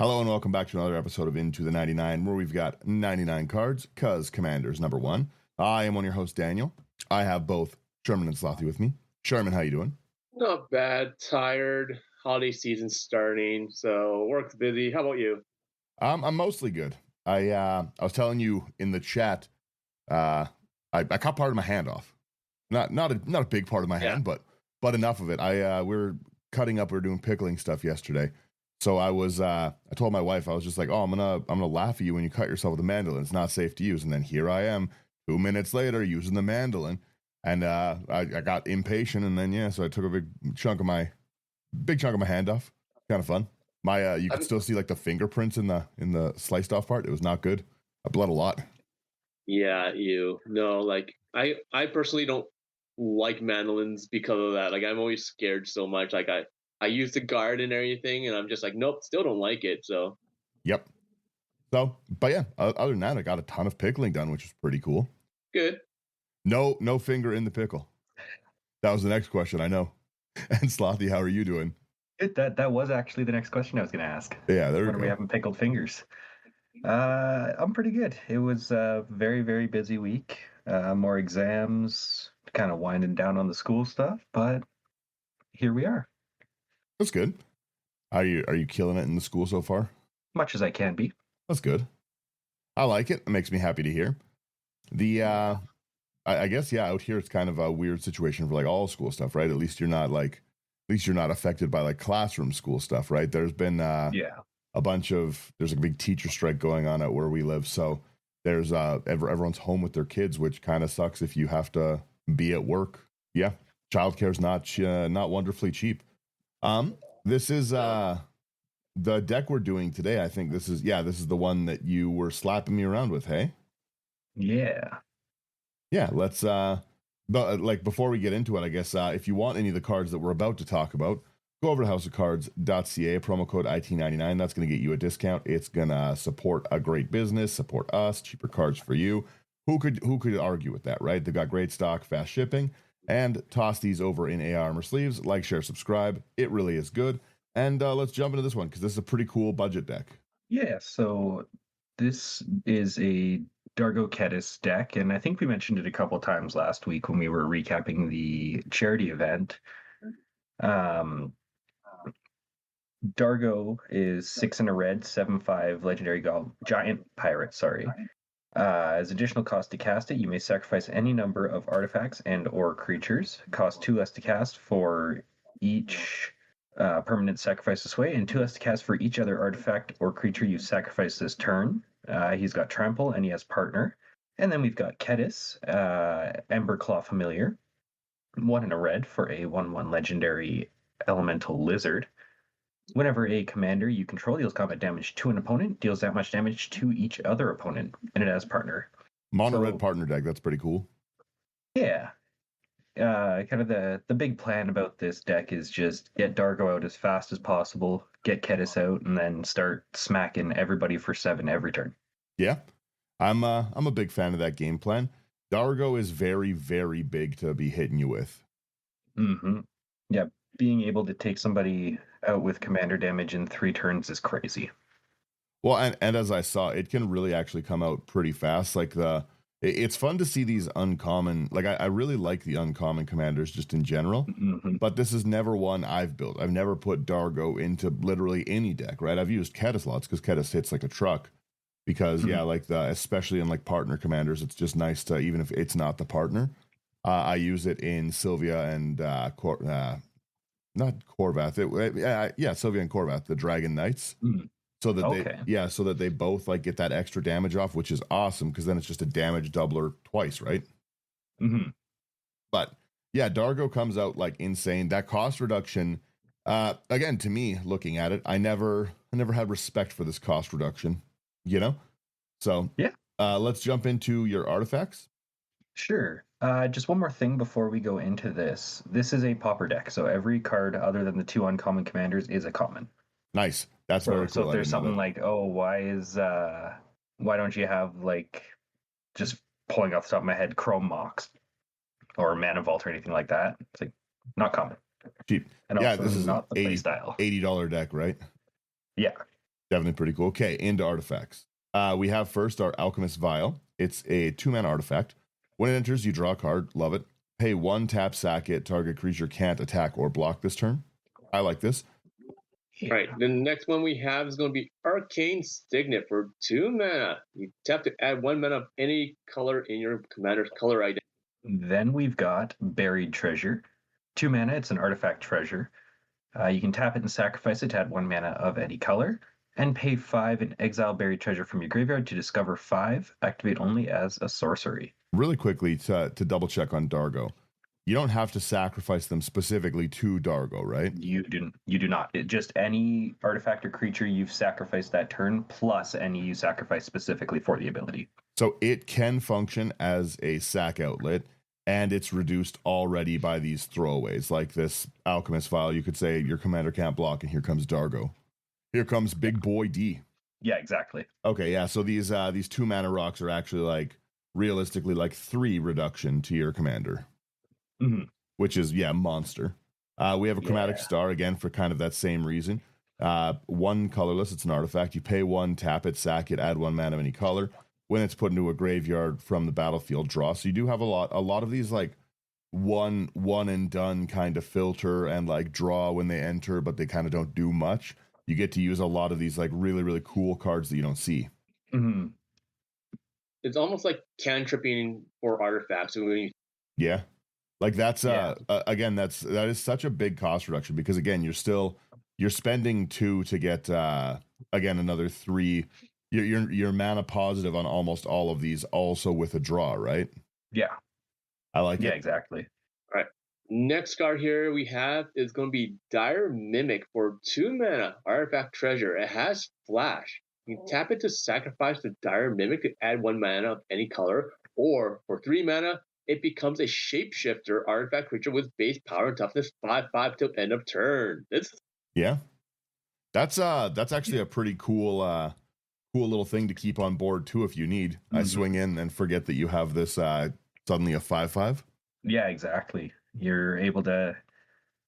Hello and welcome back to another episode of Into the 99, where we've got 99 cards, cuz Commanders number one. I am one of your hosts, Daniel. I have both Sherman and Slothy with me. Sherman, how you doing? Not bad. Tired. Holiday season starting, so work's busy. How about you? I'm mostly good. I was telling you in the chat, I cut part of my hand off. Not a big part of my Yeah. hand, but enough of it. We were cutting up. We were doing pickling stuff yesterday. So I told my wife, I was just like, oh, I'm gonna laugh at you when you cut yourself with a mandolin. It's not safe to use. And then here I am, 2 minutes later, using the mandolin, and I got impatient, and then so I took a big chunk of my hand off. Kind of fun. You could I'm, still see like the fingerprints in the sliced off part. It was not good. I bled a lot. yeah, you. No, like I personally don't like mandolins because of that. Like I'm always scared so much. Like I use the guard and everything, and I'm just like, nope, still don't like it. So Yep. So, but yeah, other than that, I got a ton of pickling done, which was pretty cool. good. No finger in the pickle. That was the next question. I know. And Slothy, how are you doing? That was actually the next question I was going to ask. Yeah, there we When are we go. having pickled fingers? I'm pretty good. It was a very, very busy week. More exams, kind of winding down on the school stuff, but here we are. That's good. Are you killing it in the school so far? Much as I can be. That's good. I like it. It makes me happy to hear. I guess out here it's kind of a weird situation for like all school stuff, right? At least you're not affected by like classroom school stuff, right? There's been Yeah. there's a big teacher strike going on at where we live, so there's everyone's home with their kids, which kind of sucks if you have to be at work. Yeah, childcare's not wonderfully cheap. This is the deck we're doing today. I think this is the one that you were slapping me around with. Hey, Yeah. yeah. Let's but like before we get into it, I guess if you want any of the cards that we're about to talk about, go over to houseofcards.ca, promo code IT99. That's going to get you a discount. It's going to support a great business, support us, cheaper cards for you. Who could argue with that, right? They've got great stock, fast shipping, and toss these over in AR Armor sleeves. Like, share, subscribe. It really is good. And let's jump into this one because this is a pretty cool budget deck. Yeah, so this is a Dargo Kediss deck, and I think we mentioned it a couple times last week when we were recapping the charity event. Dargo is 6 and a red, 7/5 legendary giant pirate, sorry. As additional cost to cast it, you may sacrifice any number of artifacts and or creatures. Cost 2 less to cast for each permanent sacrifice this way, and 2 less to cast for each other artifact or creature you sacrifice this turn. He's got Trample, and he has Partner. And then we've got Kediss, Emberclaw Familiar, 1 and a red for a 1/1 legendary elemental lizard. Whenever a commander you control deals combat damage to an opponent, deals that much damage to each other opponent, and it has Partner. Mono red partner deck. That's pretty cool. Yeah. Kind of the big plan about this deck is just get Dargo out as fast as possible, get Kediss out, and then start smacking everybody for 7 every turn. Yeah, I'm a big fan of that game plan. Dargo is very, very big to be hitting you with. Mm-hmm. Yeah, being able to take somebody out with commander damage in 3 turns is crazy. Well, and as I saw, it can really actually come out pretty fast. Like it's fun to see these uncommon. Like I really like the uncommon commanders just in general. Mm-hmm. But this is never one I've built. I've never put Dargo into literally any deck. Right? I've used Kediss lots because Kediss hits like a truck. Because especially in like partner commanders, it's just nice to, even if it's not the partner. I use it in Sylvia and not Corvath. Sylvia and Corvath, the Dragon Knights. Mm. So that they both like get that extra damage off, which is awesome because then it's just a damage doubler twice, right? Mm-hmm. But yeah, Dargo comes out like insane. That cost reduction, again, to me, looking at it, I never had respect for this cost reduction, you know? So yeah, let's jump into your artifacts. Sure. Just one more thing before we go into this. This is a pauper deck, so every card other than the 2 uncommon commanders is a common. Nice. That's very cool. So if there's something like, why don't you have like, just pulling off the top of my head, Chrome Mox or Mana Vault or anything like that, it's like not common. Cheap. And yeah, also this is not the $80, play style. $80 deck, right? Yeah. Definitely pretty cool. Okay, into artifacts. We have first our Alchemist Vial. It's a 2-mana artifact. When it enters, you draw a card. Love it. Pay 1, tap, sack it. Target creature can't attack or block this turn. I like this. All right, the next one we have is going to be Arcane Signet for 2 mana. You have to add 1 mana of any color in your commander's color identity. Then we've got Buried Treasure. 2 mana, it's an artifact treasure. You can tap it and sacrifice it to add 1 mana of any color, and pay 5 and exile Buried Treasure from your graveyard to discover 5. Activate only as a sorcery. Really quickly to double check on Dargo. You don't have to sacrifice them specifically to Dargo, right? You do not. Just any artifact or creature you've sacrificed that turn, plus any you sacrifice specifically for the ability. So it can function as a sack outlet, and it's reduced already by these throwaways, like this Alchemist Vial. You could say your commander can't block, and here comes Dargo. Here comes Big Boy D. Yeah, exactly. Okay, yeah. So these 2 mana rocks are actually like realistically like 3 reduction to your commander, which is monster. We have a Chromatic Star again for kind of that same reason. 1 colorless. It's an artifact. You pay 1, tap it, sack it, add 1 mana of any color. When it's put into a graveyard from the battlefield, draw. So you do have a lot of these like one and done kind of filter and like draw when they enter, but they kind of don't do much. You get to use a lot of these like really, really cool cards that you don't see. Mm-hmm. It's almost like cantripping for artifacts. Yeah. Like that's again, that is such a big cost reduction because again, you're spending 2 to get again another 3. You're mana positive on almost all of these, also with a draw, right? Yeah. I like it. Yeah, exactly. All right. Next card here we have is going to be Dire Mimic for 2 mana artifact treasure. It has flash. You tap it to sacrifice the Dire Mimic to add 1 mana of any color, or for 3 mana, it becomes a shapeshifter artifact creature with base power and toughness 5/5 till end of turn. That's actually a pretty cool little thing to keep on board too if you need. I swing in and forget that you have this suddenly a 5/5. Yeah, exactly. You're able to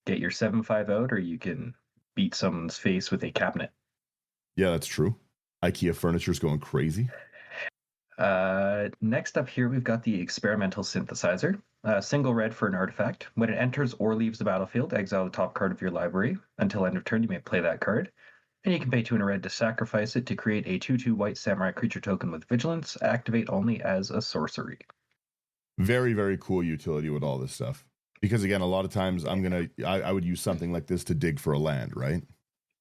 get your 7/5 out, or you can beat someone's face with a cabinet. Yeah, that's true. IKEA furniture's going crazy. Next up here, we've got the Experimental Synthesizer. Single red for an artifact. When it enters or leaves the battlefield, exile the top card of your library. Until end of turn, you may play that card. And you can pay 2 and a red to sacrifice it to create a 2/2 white samurai creature token with vigilance. Activate only as a sorcery. Very, very cool utility with all this stuff. Because again, a lot of times I would use something like this to dig for a land, right?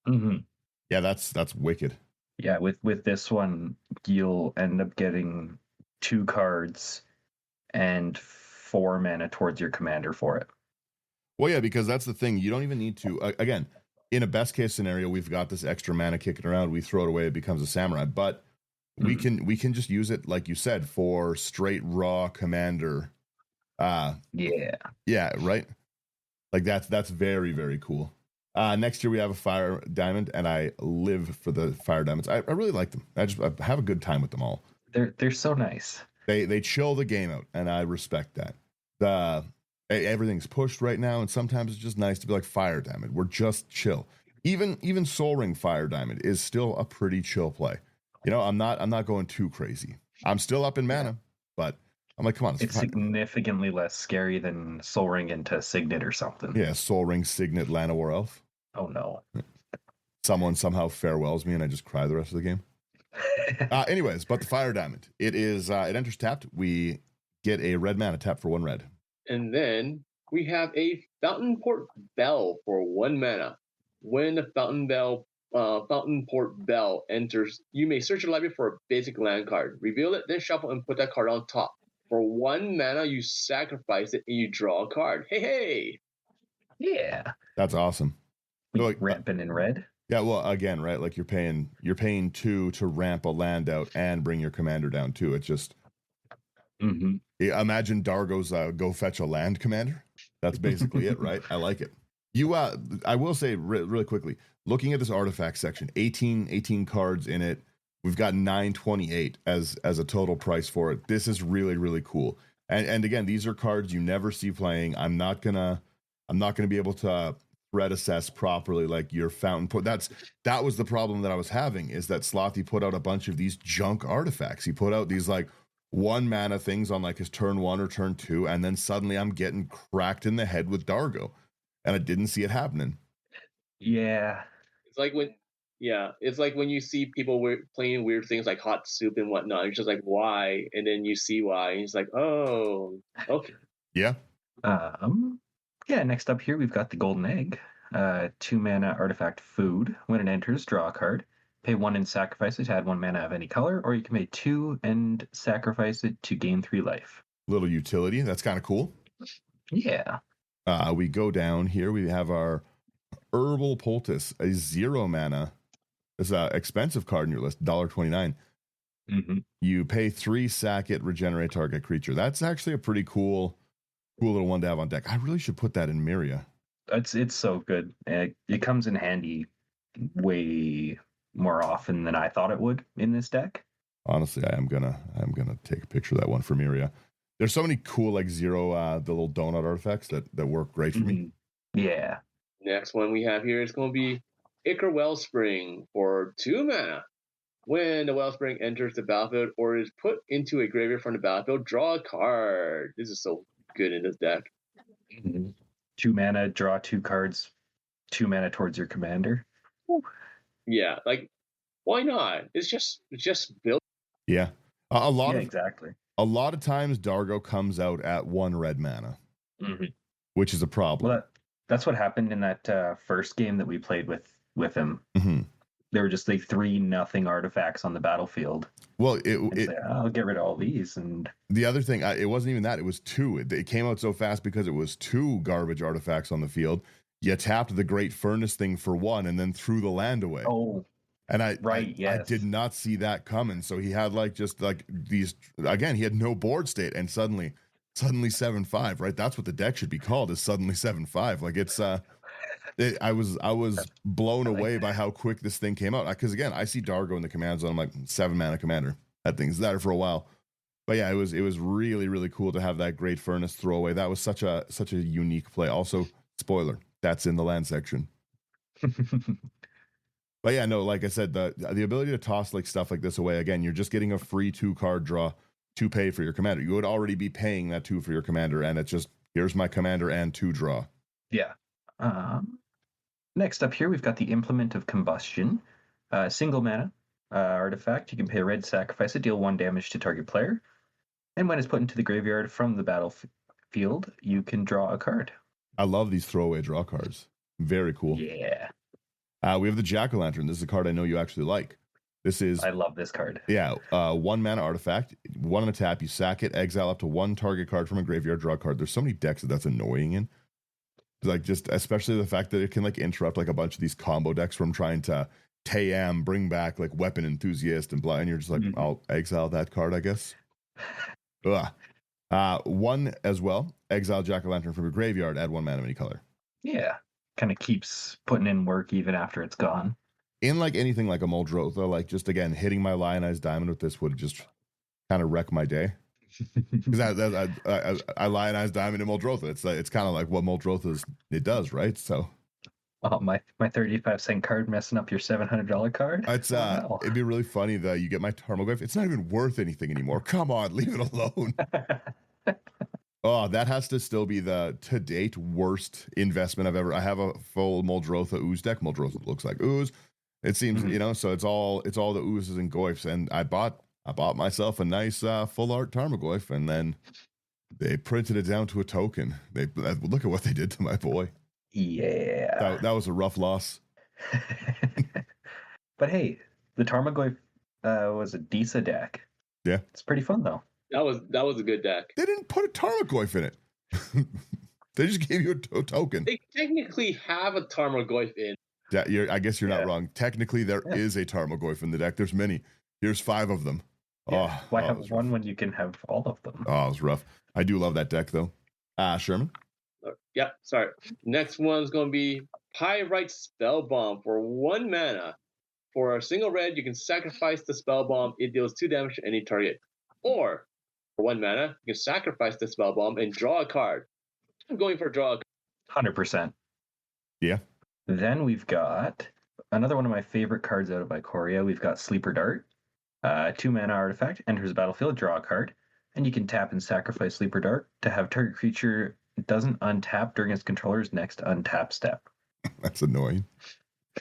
Mm-hmm. Yeah, that's wicked. Yeah, with this one, you'll end up getting 2 cards and 4 mana towards your commander for it. Well, yeah, because that's the thing. You don't even need to, again, in a best case scenario, we've got this extra mana kicking around. We throw it away, it becomes a samurai. But we can just use it, like you said, for straight raw commander. Yeah, right? Like that's very, very cool. Next year we have a Fire Diamond, and I live for the Fire Diamonds. I really like them. I have a good time with them all. They're so nice. They chill the game out, and I respect that. Everything's pushed right now, and sometimes it's just nice to be like Fire Diamond. We're just chill. Even Soul Ring Fire Diamond is still a pretty chill play. You know, I'm not going too crazy. I'm still up in mana, but I'm like, come on. It's significantly less scary than Soul Ring into Signet or something. Yeah, Soul Ring, Signet, Llanowar Elf. Oh no. Someone somehow farewells me and I just cry the rest of the game. Anyways, but the Fire Diamond. It enters tapped. We get a red mana tap for 1 red. And then we have a Fountain Port Bell for 1 mana. When the Fountain Port Bell enters, you may search your library for a basic land card. Reveal it, then shuffle and put that card on top. For 1 mana, you sacrifice it and you draw a card. Hey! Yeah. That's awesome. Like, ramping in red. Yeah, well, again, right? Like you're paying 2 to ramp a land out and bring your commander down too. It's just imagine Dargo's go fetch a land commander. That's basically it, right? I like it. I will say really quickly, looking at this artifact section, 18 cards in it. We've got 928 as a total price for it. This is really, really cool. And again, these are cards you never see playing. I'm not gonna be able to threat assess properly, like your fountain put. That was the problem that I was having, is that Slothy put out a bunch of these junk artifacts. He put out these like 1 mana things on like his turn 1 or turn 2, and then suddenly I'm getting cracked in the head with Dargo, and I didn't see it happening. Yeah. It's like when you see people playing weird things like hot soup and whatnot. It's just like, why? And then you see why, and it's like, oh, okay. Yeah. Yeah, next up here we've got the Golden Egg. 2 mana artifact food. When it enters, draw a card. Pay 1 and sacrifice it to add 1 mana of any color, or you can pay 2 and sacrifice it to gain 3 life. Little utility. That's kind of cool. Yeah. We go down here. We have our Herbal Poultice, a 0 mana. It's an expensive card in your list, $1.29. Mm-hmm. You pay 3, sack it, regenerate target creature. That's actually a pretty cool little one to have on deck. I really should put that in Myria. It's so good. It comes in handy way more often than I thought it would in this deck. Honestly, I'm gonna take a picture of that one for Myria. There's so many cool like 0 the little donut artifacts that work great for me. Yeah. Next one we have here is going to be Ichor Wellspring for 2 mana. When the Wellspring enters the battlefield or is put into a graveyard from the battlefield, draw a card. This is so good in this deck. 2 mana, draw 2 cards, 2 mana towards your commander. Woo. Yeah, like, why not? It's just built. Yeah. Exactly. A lot of times Dargo comes out at 1 red mana, which is a problem. Well, that's what happened in that first game that we played with him. Mm-hmm. There were just like 3-0 artifacts on the battlefield. Well, I'll get rid of all these. And the other thing, it wasn't even that. It was 2. It came out so fast because it was 2 garbage artifacts on the field. You tapped the Great Furnace thing for 1 and then threw the land away. Oh, and I yes. did not see that coming. So he had like just like these, again, he had no board state, and suddenly 7/5, right? That's what the deck should be called, is suddenly 7/5. Like I was blown away by how quick this thing came out. Because again, I see Dargo in the command zone. I'm like, 7 mana commander. That thing's there for a while. But yeah, it was really, really cool to have that Great Furnace throwaway. That was such a unique play. Also, spoiler, that's in the land section. But yeah, no, like I said, the ability to toss like stuff like this away, again, you're just getting a free 2 card draw to pay for your commander. You would already be paying that 2 for your commander, and it's just, here's my commander and 2 draw. Yeah. Next up here, we've got the Implement of Combustion. Single mana artifact. You can pay a red, sacrifice it, deal 1 damage to target player. And when it's put into the graveyard from the battlefield, you can draw a card. I love these throwaway draw cards. Very cool. Yeah. We have the Jack-o'-lantern. This is a card I know you actually like. I love this card. Yeah. 1 mana artifact. 1 on a tap. You sack it, exile up to 1 target card from a graveyard, draw a card. There's so many decks that's annoying in. Like, just especially the fact that it can like interrupt like a bunch of these combo decks from trying to Tayam, bring back like Weapon Enthusiast and blah, and you're just like, I'll exile that card, I guess. 1 as well. Exile Jack-o'-lantern from your graveyard, add 1 mana of any color. Yeah. Kind of keeps putting in work even after it's gone. In like anything like a Muldrotha, like just again, hitting my Lionized Diamond with this would just kind of wreck my day. Because I Lionized Diamond in Muldrotha. It's kind of like what Muldrotha it does, right? So, oh, my 35-cent card messing up your $700 card. It's wow. It'd be really funny that you get my Tarmogoyf. It's not even worth anything anymore. Come on, leave it alone. Oh, that has to still be the to date worst investment I've ever. I have a full Muldrotha ooze deck. Muldrotha looks like ooze. It seems, so it's all the oozes and goyfs, and I bought myself a nice full art Tarmogoyf, and then they printed it down to a token. Look at what they did to my boy. Yeah, that was a rough loss. But hey, the Tarmogoyf was a decent deck. Yeah, it's pretty fun though. That was a good deck. They didn't put a Tarmogoyf in it. They just gave you a token. They technically have a Tarmogoyf in. Yeah, I guess you're not wrong. Technically, there is a Tarmogoyf in the deck. There's many. Here's 5 of them. Yeah. Why have one when you can have all of them? Oh, it was rough. I do love that deck, though. Sherman? Yeah, sorry. Next one's going to be Pyrite Spellbomb for 1 mana. For a single red, you can sacrifice the Spellbomb. It deals 2 damage to any target. Or, for 1 mana, you can sacrifice the Spellbomb and draw a card. I'm going for draw a card. 100%. Yeah. Then we've got another one of my favorite cards out of Ikoria. We've got Sleeper Dart. 2-mana artifact, enters the battlefield, draw a card, and you can tap and sacrifice Sleeper Dart to have target creature doesn't untap during its controller's next untap step. That's annoying.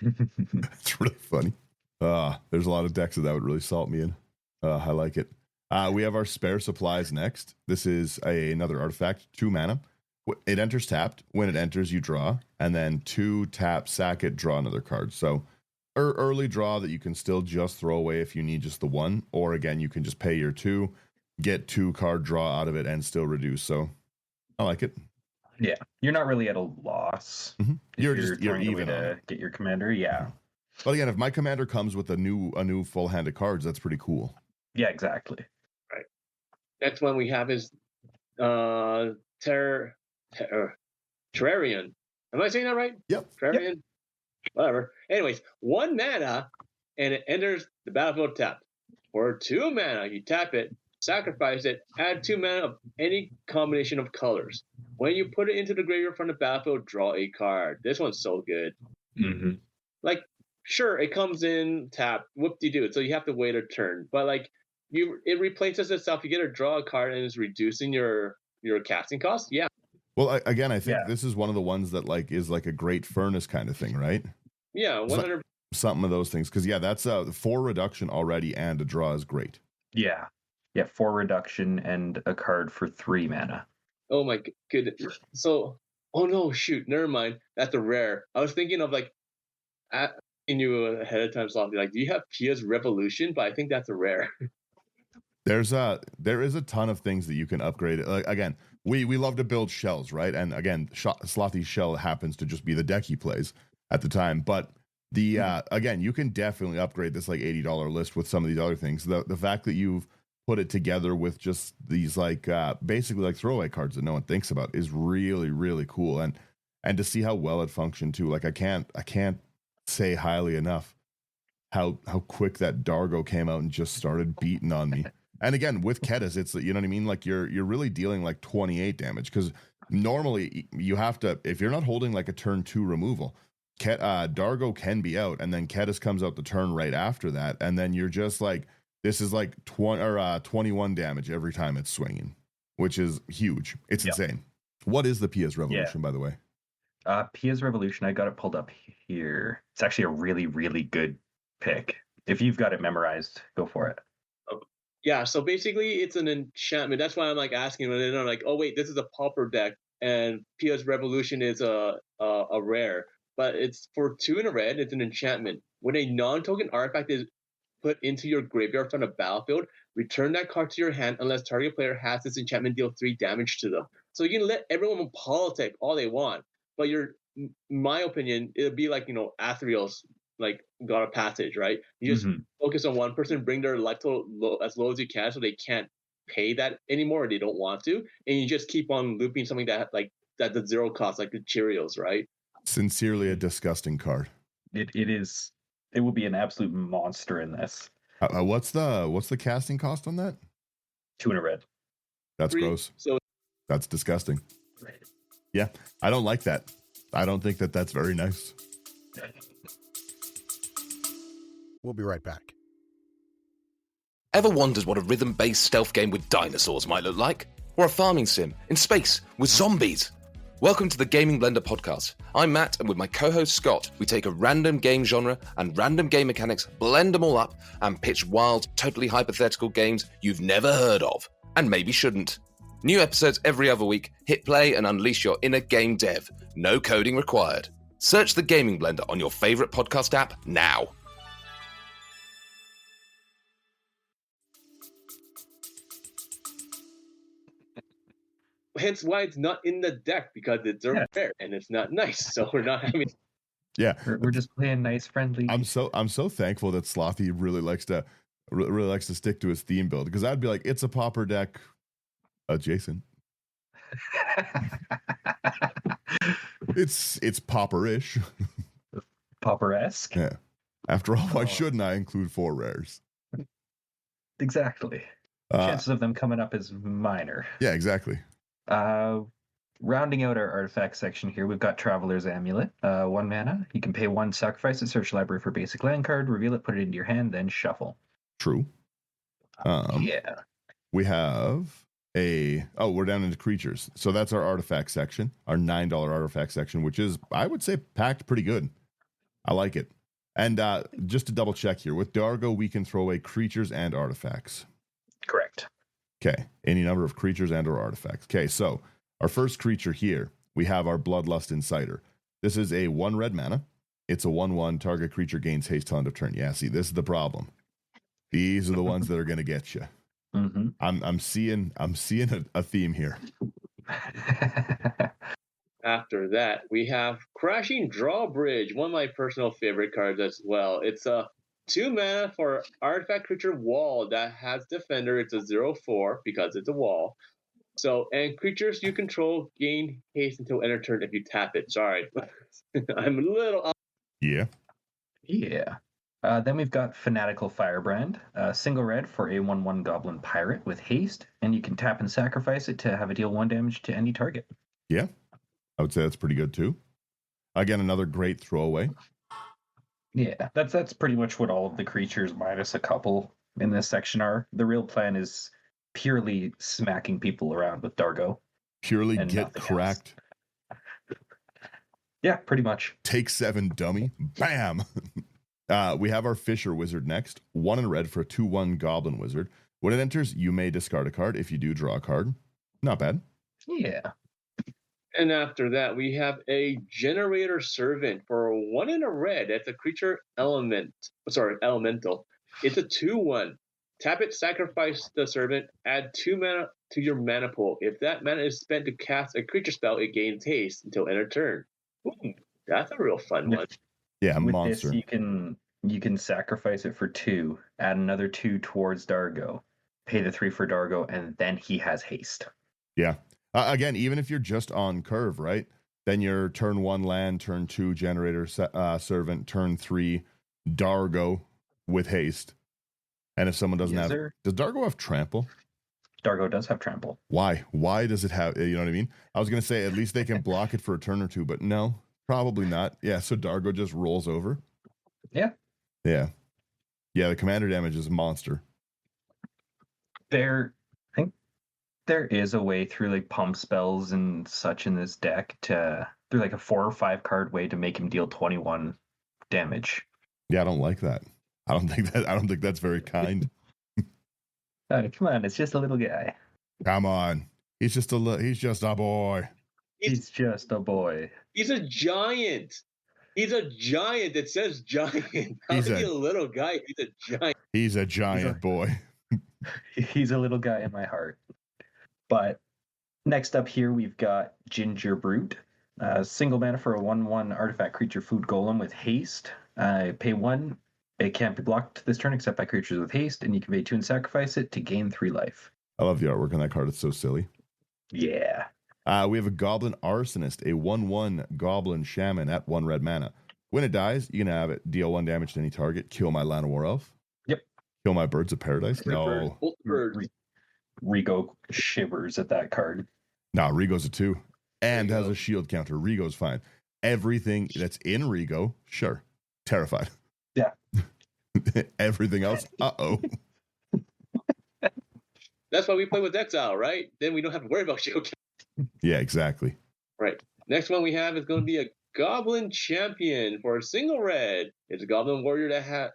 It's really funny. There's a lot of decks that would really salt me in. I like it. We have our Spare Supplies next. This is another artifact, 2 mana. It enters tapped. When it enters, you draw, and then 2 tap, sack it, draw another card. So early draw that you can still just throw away if you need just the 1, or again, you can just pay your 2, get 2 card draw out of it, and still reduce. So I like it. Yeah, you're not really at a loss. Mm-hmm. You're even to get your commander. Yeah, but again, if my commander comes with a new full hand of cards, that's pretty cool. Yeah, exactly. Right. Next one we have is Terrarian. Am I saying that right? Yep. Terrarian. Yep. Whatever. Anyways, 1 mana and it enters the battlefield tapped. For 2 mana, you tap it, sacrifice it, add 2 mana of any combination of colors. When you put it into the graveyard from the battlefield, draw a card. This one's so good. Mm-hmm. Like, sure, it comes in tapped, whoop-de-doo, so you have to wait a turn. But like, it replaces itself. You get to draw a card and it's reducing your casting cost. Yeah. Well, again, I think this is one of the ones that like is like a great furnace kind of thing, right? Yeah, 100. Something of those things, because that's 4 reduction already, and a draw is great. Yeah, 4 reduction and a card for 3 mana. Oh my goodness! So, oh no, shoot, never mind. That's a rare. I was thinking of like, asking you ahead of time, Slothy. Like, do you have Pia's Revolution? But I think that's a rare. There is a ton of things that you can upgrade. Again, we love to build shells, right? And again, Slothy's shell happens to just be the deck he plays at the time. But the again, you can definitely upgrade this like $80 list with some of these other things. The fact that you've put it together with just these like basically like throwaway cards that no one thinks about is really, really cool. And to see how well it functioned too. Like I can't say highly enough how quick that Dargo came out and just started beating on me. And again, with Kediss, it's, you know what I mean? Like you're really dealing like 28 damage, because normally you have to, if you're not holding like a turn 2 removal, Dargo can be out, and then Kediss comes out the turn right after that, and then you're just like, this is like 21 damage every time it's swinging, which is huge. It's insane. What is the Pia's Revolution, by the way? Pia's Revolution, I got it pulled up here. It's actually a really, really good pick. If you've got it memorized, go for it. Yeah, so basically it's an enchantment. That's why I'm like asking, and then I'm like, oh wait, this is a pauper deck, and Pia's Revolution is a rare, but it's for 2 in a red. It's an enchantment. When a non-token artifact is put into your graveyard from the battlefield, return that card to your hand unless target player has this enchantment deal 3 damage to them. So you can let everyone politic all they want, but my opinion, it'd be like, Athrio's like God of Passage, right? You just focus on one person, bring their life total as low as you can, so they can't pay that anymore, or they don't want to, and you just keep on looping something that the 0 cost, like the Cheerios, right? Sincerely, a disgusting card. It is. It will be an absolute monster in this. What's the casting cost on that? 2 in a red. That's 3, gross. So that's disgusting. Yeah, I don't like that. I don't think that's very nice. We'll be right back. Ever wondered what a rhythm-based stealth game with dinosaurs might look like? Or a farming sim in space with zombies? Welcome to the Gaming Blender podcast. I'm Matt, and with my co-host Scott, we take a random game genre and random game mechanics, blend them all up, and pitch wild, totally hypothetical games you've never heard of, and maybe shouldn't. New episodes every other week. Hit play and unleash your inner game dev. No coding required. Search the Gaming Blender on your favorite podcast app now. hence why it's not in the deck, because it's a rare and it's not nice. So we're not having. Yeah, we're just playing nice, friendly. I'm so thankful that Slothy really likes to stick to his theme build, because I'd be like, it's a pauper deck adjacent. It's pauper-ish. Pauper-esque. Yeah. After all, why shouldn't I include 4 rares? Exactly. Chances of them coming up is minor. Yeah, exactly. Rounding out our artifact section here, we've got Traveler's Amulet. 1 mana. You can pay 1, sacrifice it, search library for basic land card, reveal it, put it into your hand, then shuffle. True. Yeah. We have we're down into creatures. So that's our artifact section, our $9 artifact section, which is, I would say, packed pretty good. I like it. And just to double check here, with Dargo, we can throw away creatures and artifacts. Correct. Okay. Any number of creatures and or artifacts. Okay, so our first creature here, we have our Bloodlust Inciter. This is a 1 red mana. It's a 1/1. Target creature gains haste till end of turn. Yeah, see, this is the problem. These are the ones that are going to get you. Mm-hmm. I'm seeing a theme here. After that, we have Crashing Drawbridge, one of my personal favorite cards as well. It's a 2 mana for artifact creature wall that has defender. It's a 0/4 because it's a wall. So, and creatures you control gain haste until end of turn if you tap it. Sorry, I'm a little. Yeah. Yeah. Then we've got Fanatical Firebrand, single red for a 1/1 Goblin Pirate with haste, and you can tap and sacrifice it to have it deal 1 damage to any target. Yeah, I would say that's pretty good too. Again, another great throwaway. Yeah, that's pretty much what all of the creatures minus a couple in this section are. The real plan is purely smacking people around with Dargo. Purely get cracked. Yeah, pretty much. Take 7, dummy. Bam. We have our Fisher Wizard next. 1 in red for a 2/1 Goblin Wizard. When it enters, you may discard a card. If you do, draw a card. Not bad. Yeah. And after that, we have a Generator Servant for 1 in a red. That's a creature elemental. It's a 2/1. Tap it, sacrifice the servant, add 2 mana to your mana pool. If that mana is spent to cast a creature spell, it gains haste until end of turn. Ooh, that's a real fun one. Yeah, With monster. this, you can sacrifice it for 2, add another 2 towards Dargo, pay the 3 for Dargo, and then he has haste. Yeah. Again, even if you're just on curve, right? Then your turn 1 land, turn 2 Generator Servant, turn 3 Dargo with haste. And if someone doesn't does Dargo have trample? Dargo does have trample. Why? Why does it have, you know what I mean? I was going to say at least they can block it for a turn or 2, but no, probably not. Yeah, so Dargo just rolls over. Yeah. Yeah. Yeah, the commander damage is a monster. I think there is a way through like pump spells and such in this deck through like a 4 or 5 card way to make him deal 21 damage. Yeah, I don't like that. I don't think that's very kind. Come on, it's just a little guy. Come on. He's just a boy. He's just a boy. He's a giant. He's a giant. It says giant. How is he a little guy? He's a giant. He's a giant boy. He's a little guy in my heart. But next up here, we've got Ginger Brute. Single mana for a 1/1 artifact creature food golem with haste. Pay 1. It can't be blocked this turn except by creatures with haste, and you can pay 2 and sacrifice it to gain 3 life. I love the artwork on that card. It's so silly. Yeah. We have a Goblin Arsonist, a 1/1 Goblin Shaman at 1 red mana. When it dies, you can have it deal 1 damage to any target, kill my Llanowar Elf. Yep. Kill my Birds of Paradise. No. Rigo shivers at that card. No, Rigo's a 2. And has a shield counter. Rigo's fine. Everything that's in Rigo, sure. Terrified. Yeah. Everything else, uh-oh. That's why we play with Exile, right? Then we don't have to worry about shield. Yeah, exactly. Right. Next one we have is going to be a Goblin Champion for a single red. It's a Goblin Warrior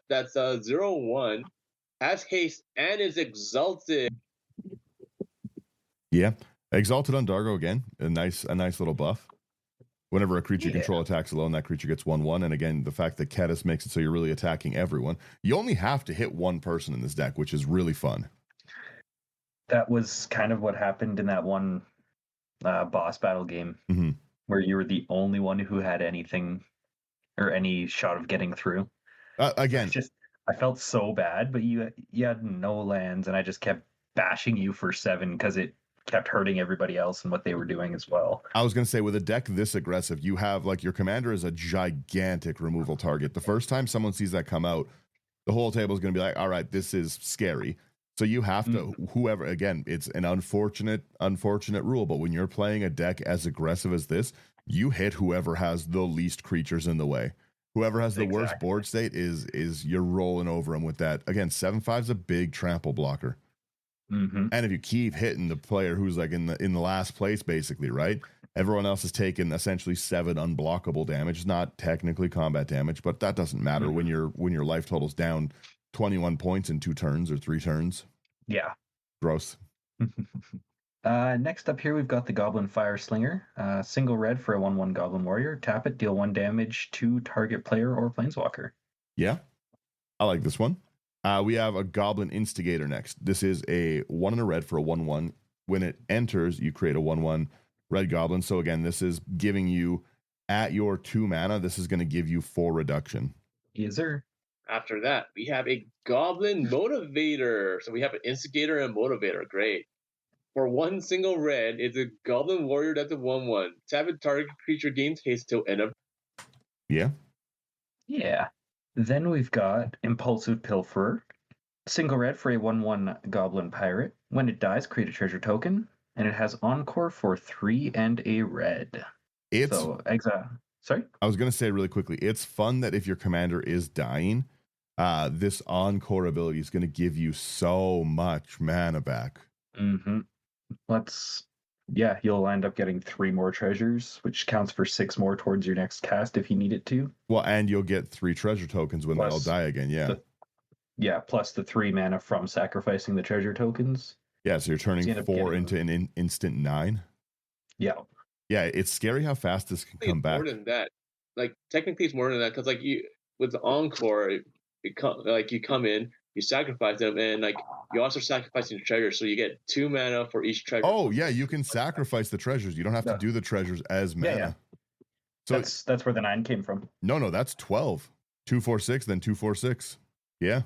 that's a 0/1, has haste, and is exalted. Yeah. Exalted on Dargo again. A nice little buff. Whenever a creature control attacks alone, that creature gets 1/1. And again, the fact that Kediss makes it so you're really attacking everyone. You only have to hit one person in this deck, which is really fun. That was kind of what happened in that one boss battle game where you were the only one who had anything or any shot of getting through. Again, I felt so bad, but you had no lands, and I just kept bashing you for 7 because it kept hurting everybody else and what they were doing as well. I was going to say, with a deck this aggressive, you have like your commander is a gigantic removal target. The first time someone sees that come out, the whole table is going to be like, all right, this is scary. So you have to, whoever, again, it's an unfortunate rule, but when you're playing a deck as aggressive as this, you hit whoever has the least creatures in the way. Whoever has the worst board state is you're rolling over them with that. Again, 7/5 is a big trample blocker. And if you keep hitting the player who's like in the last place, basically, right? Everyone else has taken essentially 7 unblockable damage. It's not technically combat damage, but that doesn't matter when your life total's down 21 points in 2 turns or 3 turns. Yeah. Gross. Next up here, we've got the Goblin Fire Slinger. Single red for a 1/1 Goblin Warrior. Tap it, deal 1 damage to target player or planeswalker. Yeah, I like this one. We have a Goblin Instigator next. This is a 1 and a red for a 1/1. When it enters, you create a 1/1 red goblin. So again, this is giving you, at your 2 mana, this is going to give you 4 reduction. Yes, sir. After that, we have a Goblin Motivator. So we have an Instigator and Motivator. Great. For 1 single red, it's a Goblin Warrior that's a 1/1. Tap it, target creature gains haste till end of. Yeah. Yeah. Then we've got Impulsive Pilferer. Single red for a 1/1 Goblin Pirate. When it dies, create a treasure token, and it has Encore for 3 and a red. It's so exile. Sorry? I was going to say really quickly, it's fun that if your commander is dying, this Encore ability is going to give you so much mana back. You'll end up getting 3 more treasures, which counts for 6 more towards your next cast if you need it to. Well, and you'll get 3 treasure tokens when they'll die again. Yeah. Plus the 3 mana from sacrificing the treasure tokens. Yeah, so you're turning 4 into an instant 9. Yeah. Yeah, it's scary how fast this can come back. More than that. Like, technically it's more than that, because like with the Encore, you come in, you sacrifice them, and like you also sacrificing treasures, so you get 2 mana for each treasure. Oh yeah, you can sacrifice the treasures. You don't have to do the treasures as mana. Yeah. So that's where the 9 came from. No, that's 12. 2, 4, 6, then 2, 4, 6. Yeah.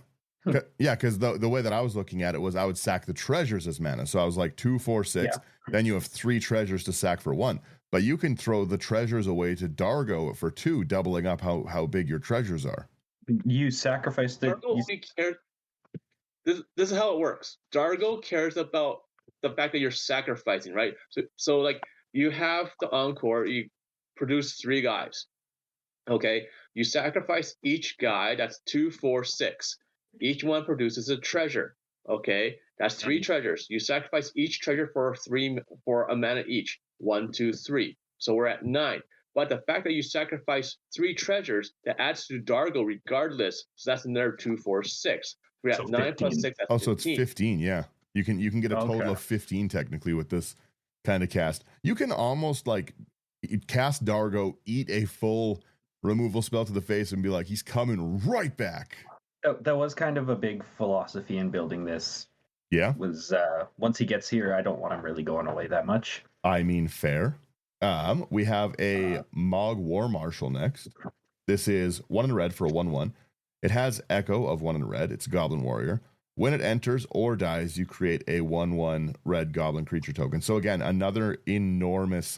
Yeah, because the way that I was looking at it was I would sack the treasures as mana. So I was like 2, 4, 6. Then you have 3 treasures to sack for 1. But you can throw the treasures away to Dargo for 2, doubling up how big your treasures are. You sacrifice the. This is how it works. Dargo cares about the fact that you're sacrificing, right? So like you have the Encore, you produce 3 guys. Okay, you sacrifice each guy. That's 2, 4, 6. Each one produces a treasure. Okay, that's 3 treasures. You sacrifice each treasure for a mana each. 1, 2, 3. So we're at 9. But the fact that you sacrifice 3 treasures, that adds to Dargo regardless. So that's another 2, 4, 6. We're at 9 plus 6. That's 15. So it's 15. Yeah, you can get a total of 15 technically with this kind of cast. You can almost like cast Dargo, eat a full removal spell to the face, and be like, he's coming right back. That was kind of a big philosophy in building this. Yeah. Was once he gets here, I don't want him really going away that much. I mean, fair. We have a Mog War Marshal next. This is 1 and red for a 1/1. It has Echo of 1 and red. It's a Goblin Warrior. When it enters or dies, you create a 1/1 red Goblin creature token. So again, another enormous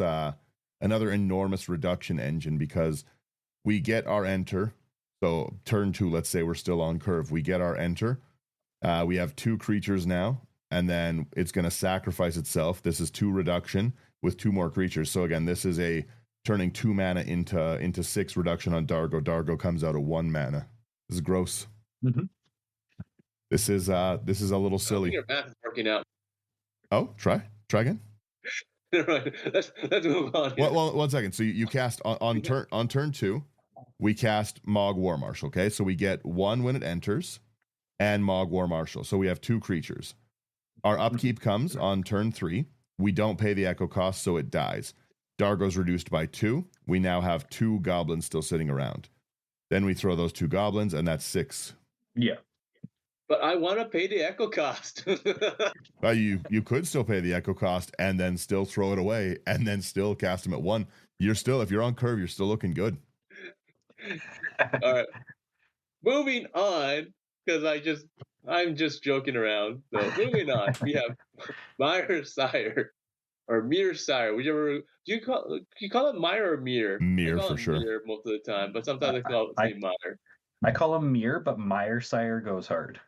reduction engine, because we get our enter. So turn 2, let's say we're still on curve. We get our enter. We have 2 creatures now, and then it's going to sacrifice itself. This is 2 reduction with 2 more creatures. So again, this is a turning 2 mana into 6 reduction on Dargo. Dargo comes out at 1 mana. This is gross. This is a little silly. Your math is working out. Oh, try again. Right. Let's move on. Well, 1 second. So you cast on turn 2. We cast Mog War Marshal. Okay, so we get 1 when it enters, and Mog War Marshal. So we have 2 creatures. Our upkeep comes on turn 3. We don't pay the echo cost, so it dies. Dargo's reduced by 2. We now have 2 goblins still sitting around. Then we throw those 2 goblins, and that's 6. Yeah. But I want to pay the echo cost. You could still pay the echo cost and then still throw it away and then still cast them at 1. If you're on curve, you're still looking good. All right. Moving on, because I'm just joking around. So moving on, we have Mire Sire or Mir Sire, whichever. Do you call it Mire or Mir? Mir for sure. Mir most of the time, but sometimes I call it Mire. I call him Mir, but Mire Sire goes hard.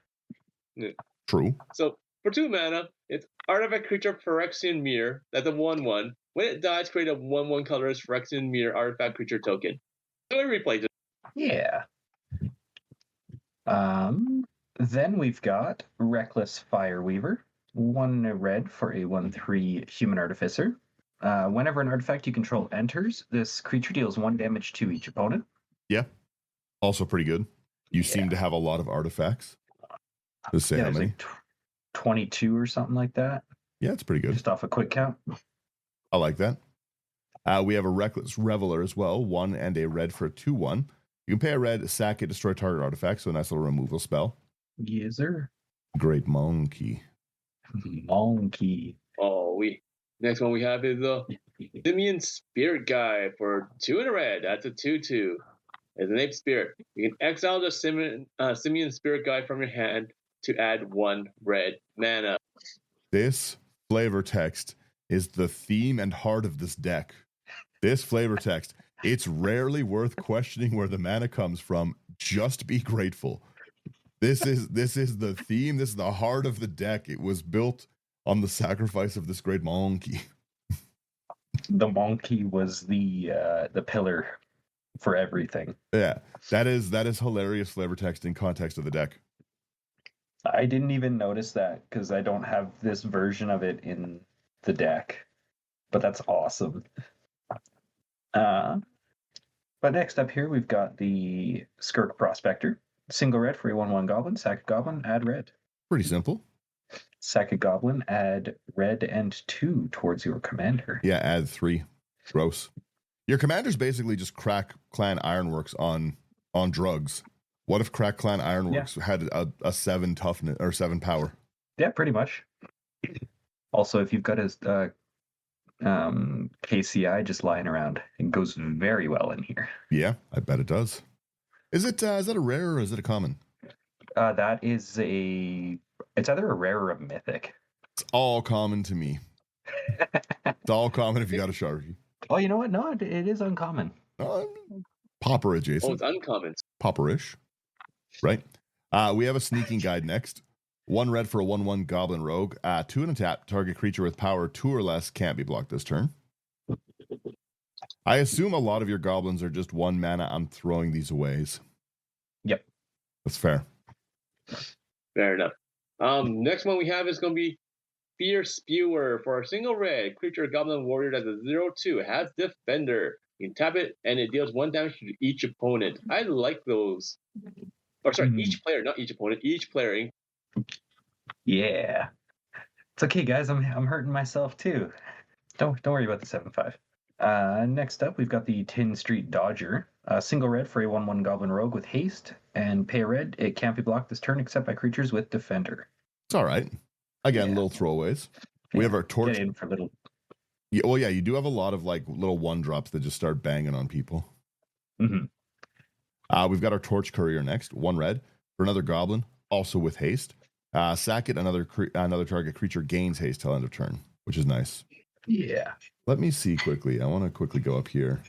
Yeah. True. So for 2 mana, it's Artifact Creature Phyrexian Mirror. That's a 1/1. When it dies, create a 1/1 colorless Phyrexian Mirror Artifact Creature token. So it replays it. Yeah. Then we've got Reckless Fireweaver. 1 red for a 1/3 Human Artificer. Whenever an artifact you control enters, this creature deals 1 damage to each opponent. Yeah. Also pretty good. You seem to have a lot of artifacts. Let's say how many? Like 22 or something like that. Yeah, it's pretty good. Just off a quick count. I like that. We have a Reckless Reveler as well. 1 and a red for a 2/1. You can pay a red, sack it, destroy target artifact. So a nice little removal spell. Yes, sir. Great monkey. Monkey. Oh, next one we have is the Simian Spirit Guy for 2 and a red. That's a 2/2. As an ape spirit, you can exile the Simian Spirit Guy from your hand to add 1 red mana. This flavor text is the theme and heart of this deck. This flavor text, it's rarely worth questioning where the mana comes from. Just be grateful. This is the theme. This is the heart of the deck. It was built on the sacrifice of this great monkey. The monkey was the pillar for everything. Yeah, that is hilarious flavor text in context of the deck. I didn't even notice that because I don't have this version of it in the deck. But that's awesome. But next up here, we've got the Skirk Prospector. Single red for a 1/1 goblin. Sack a goblin, add red. Pretty simple. Sack a goblin, add red and 2 towards your commander. Yeah, add 3. Gross. Your commander's basically just Crack Clan Ironworks on drugs. What if Crack Clan Ironworks had a 7 toughness or 7 power? Yeah, pretty much. Also, if you've got his KCI just lying around, it goes very well in here. Yeah, I bet it does. Is that a rare or is it a common? That is it's either a rare or a mythic. It's all common to me. It's all common if you got a Sharky. Oh, you know what? No, it is uncommon. Pauper adjacent. Oh, it's uncommon. Pauperish. Right. We have a sneaking guide next. 1 red for a 1/1 goblin rogue. 2 and a tap. Target creature with power 2 or less can't be blocked this turn. I assume a lot of your goblins are just 1 mana. I'm throwing these away. Yep. That's fair. Fair enough. Next one we have is going to be Fierce Spewer for a single red creature goblin warrior that's a 0/2. It has Defender. You can tap it and it deals 1 damage to each opponent. I like those. Or sorry, each player, not each opponent. Each player. Yeah. It's okay, guys. I'm hurting myself too. Don't worry about the 7/5. Next up, we've got the Tin Street Dodger. Single red for a 1/1 goblin rogue with haste, and pay a red. It can't be blocked this turn except by creatures with Defender. It's all right. Again, little throwaways. We have our torch. Get in for little. Yeah, well, yeah, you do have a lot of like little 1-drops that just start banging on people. Mm-hmm. We've got our Torch Courier next. 1 red for another goblin, also with haste. Sack it, another target creature gains haste till end of turn, which is nice. Yeah. Let me see quickly. I want to quickly go up here.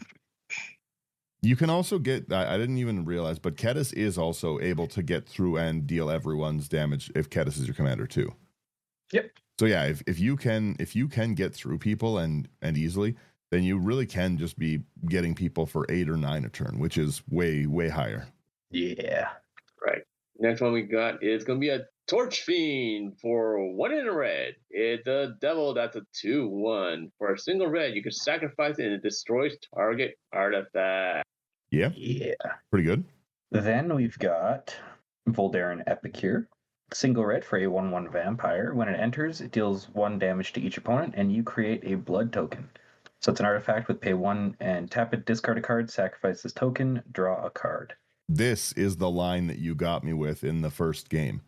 You can also get, I didn't even realize, but Kediss is also able to get through and deal everyone's damage if Kediss is your commander too. Yep. So yeah, if you can get through people and easily, then you really can just be getting people for 8 or 9 a turn, which is way, way higher. Yeah. Right. Next one we got is going to be a Torch Fiend for 1 in a red. It's a devil. That's a 2/1. For a single red, you can sacrifice it and it destroys target artifact. Yeah. Yeah. Pretty good. Then we've got Voldaren Epicure. Single red for a 1/1 vampire. When it enters, it deals 1 damage to each opponent, and you create a blood token. So it's an artifact with pay 1 and tap it, discard a card, sacrifice this token, draw a card. This is the line that you got me with in the first game.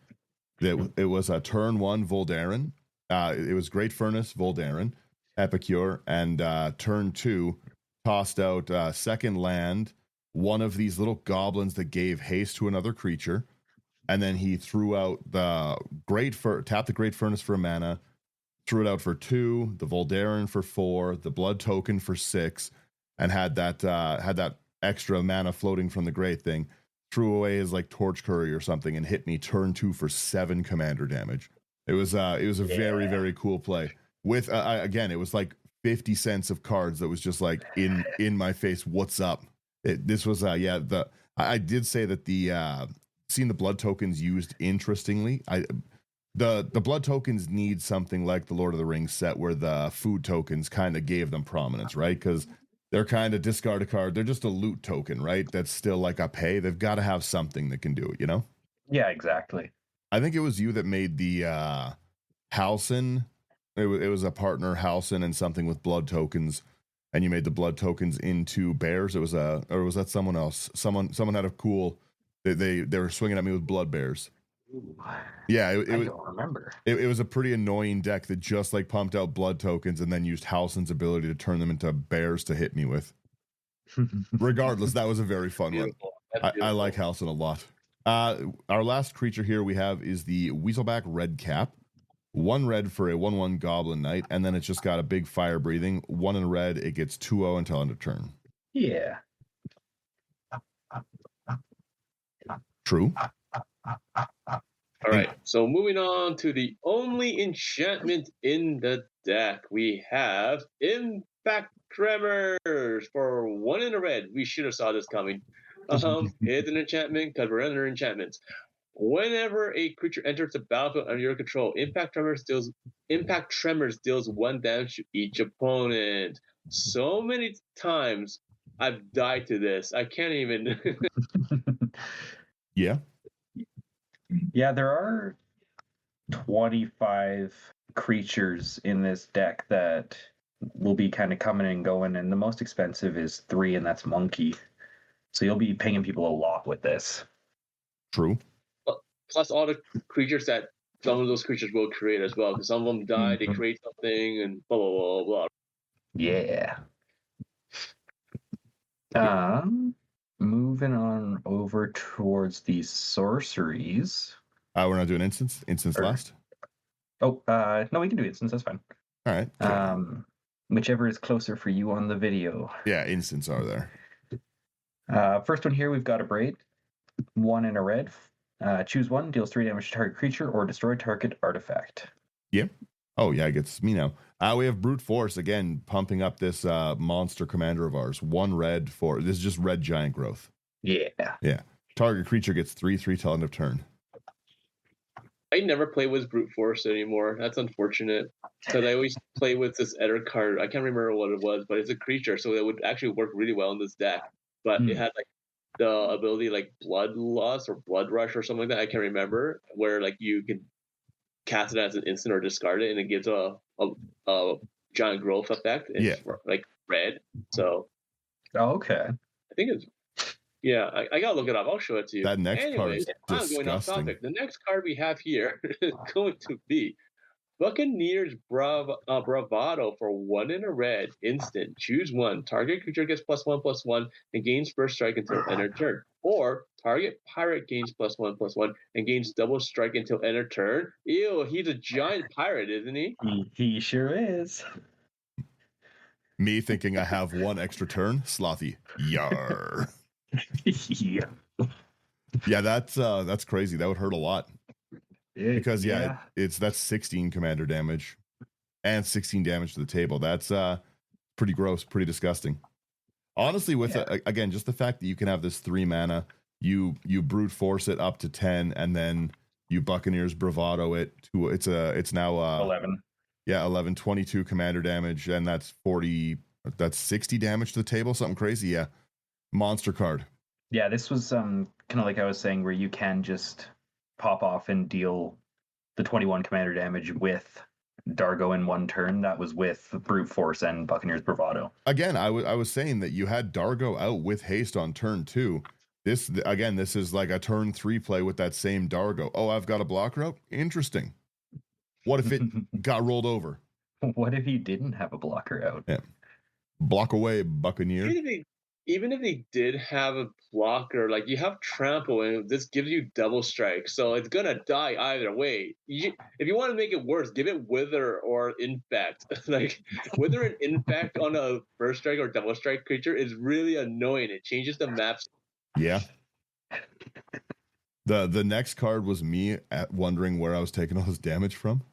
It was a turn 1 Voldaren. It was Great Furnace, Voldaren, Epicure, and turn 2 tossed out second land, one of these little goblins that gave haste to another creature, and then he threw out the tapped the Great Furnace for a mana, threw it out for 2, the Voldaren for 4, the blood token for 6, and had that extra mana floating from the Great thing. threw away his like torch curry or something and hit me turn 2 for 7 commander damage. It was a very, very cool play. With again, it was like 50 cents of cards that was just like in my face. What's up? This was I did say that the seeing the blood tokens used interestingly. The blood tokens need something like the Lord of the Rings set where the food tokens kind of gave them prominence, right? Because they're kind of discard a card. They're just a loot token, right? That's still like a pay. They've got to have something that can do it, you know? Yeah, exactly. I think it was you that made the Halcyon. It was a partner, Halcyon, and something with blood tokens, and you made the blood tokens into bears. It was or was that someone else? Someone had a cool. They were swinging at me with blood bears. Ooh, Yeah, I don't remember. It was a pretty annoying deck that just like pumped out blood tokens and then used Halcyon's ability to turn them into bears to hit me with. Regardless, that was a very fun one. I like Halcyon a lot. Our last creature here we have is the Weaselback Red Cap. 1 red for a 1/1 Goblin Knight, and then it's just got a big fire breathing. 1 in red, it gets 2/0 until end of turn. Yeah. True. All right, so moving on to the only enchantment in the deck. We have Impact Tremors for 1 in a red. We should have saw this coming. It's an enchantment because we're under enchantments. Whenever a creature enters the battlefield under your control, Impact Tremors deals 1 damage to each opponent. So many times I've died to this. I can't even. Yeah. Yeah, there are 25 creatures in this deck that will be kind of coming and going, and the most expensive is 3, and that's Monkey. So you'll be paying people a lot with this. True. Plus all the creatures that some of those creatures will create as well. Because some of them die, they create something, and blah, blah, blah, blah. Yeah. Moving on over towards the sorceries. We're not doing instance last. Oh, no, we can do instance. That's fine. All right. Okay. Whichever is closer for you on the video. Yeah, instants are there. First one here, we've got a Braid. 1 in a red. Choose 1, deals 3 damage to target creature or destroy target artifact. Yeah. Oh, yeah, it gets me now. We have Brute Force, again, pumping up this monster commander of ours. 1 red for, this is just red giant growth. Yeah. Yeah. Target creature gets 3/3 till end of turn. I never play with Brute Force anymore. That's unfortunate. Because I always play with this Eder card. I can't remember what it was, but it's a creature, so it would actually work really well in this deck. But it had like the ability like Bloodlust or Blood Rush or something like that. I can't remember, where like you can cast it as an instant or discard it, and it gives a giant growth effect. It's like red. So okay. I think it's I gotta look it up. I'll show it to you. That next card is I'm disgusting. going off topic. The next card we have here is going to be Buccaneers Bravado for 1 in a red. Instant. Choose 1. Target creature gets +1/+1 and gains first strike until end of turn. Or target pirate gains +1/+1 and gains double strike until end of turn. Ew, he's a giant pirate, isn't he? He sure is. Me thinking I have 1 extra turn. Slothy. Yar. Yeah. Yeah, that's crazy. That would hurt a lot. Because that's 16 commander damage and 16 damage to the table. That's pretty gross, pretty disgusting. Honestly, with again, just the fact that you can have this 3 mana, you brute force it up to 10, and then you Buccaneers Bravado it to it's now 11. Yeah, 11, 22 commander damage, and that's 40. That's 60 damage to the table. Something crazy. Yeah, monster card. Yeah, this was kind of like I was saying, where you can just pop off and deal the 21 commander damage with Dargo in 1 turn. That was with Brute Force and Buccaneers Bravado. Again, I was saying that you had Dargo out with haste on turn 2. This is like a turn 3 play with that same Dargo. Oh, I've got a blocker out? Interesting. What if it got rolled over? What if you didn't have a blocker out? Yeah. Block away, Buccaneer. Even if they did have a blocker, like you have trample, and this gives you double strike, so it's gonna die either way. If you want to make it worse, give it wither or infect. Like wither and infect on a first strike or double strike creature is really annoying. It changes the maps. Yeah. The next card was me wondering where I was taking all this damage from.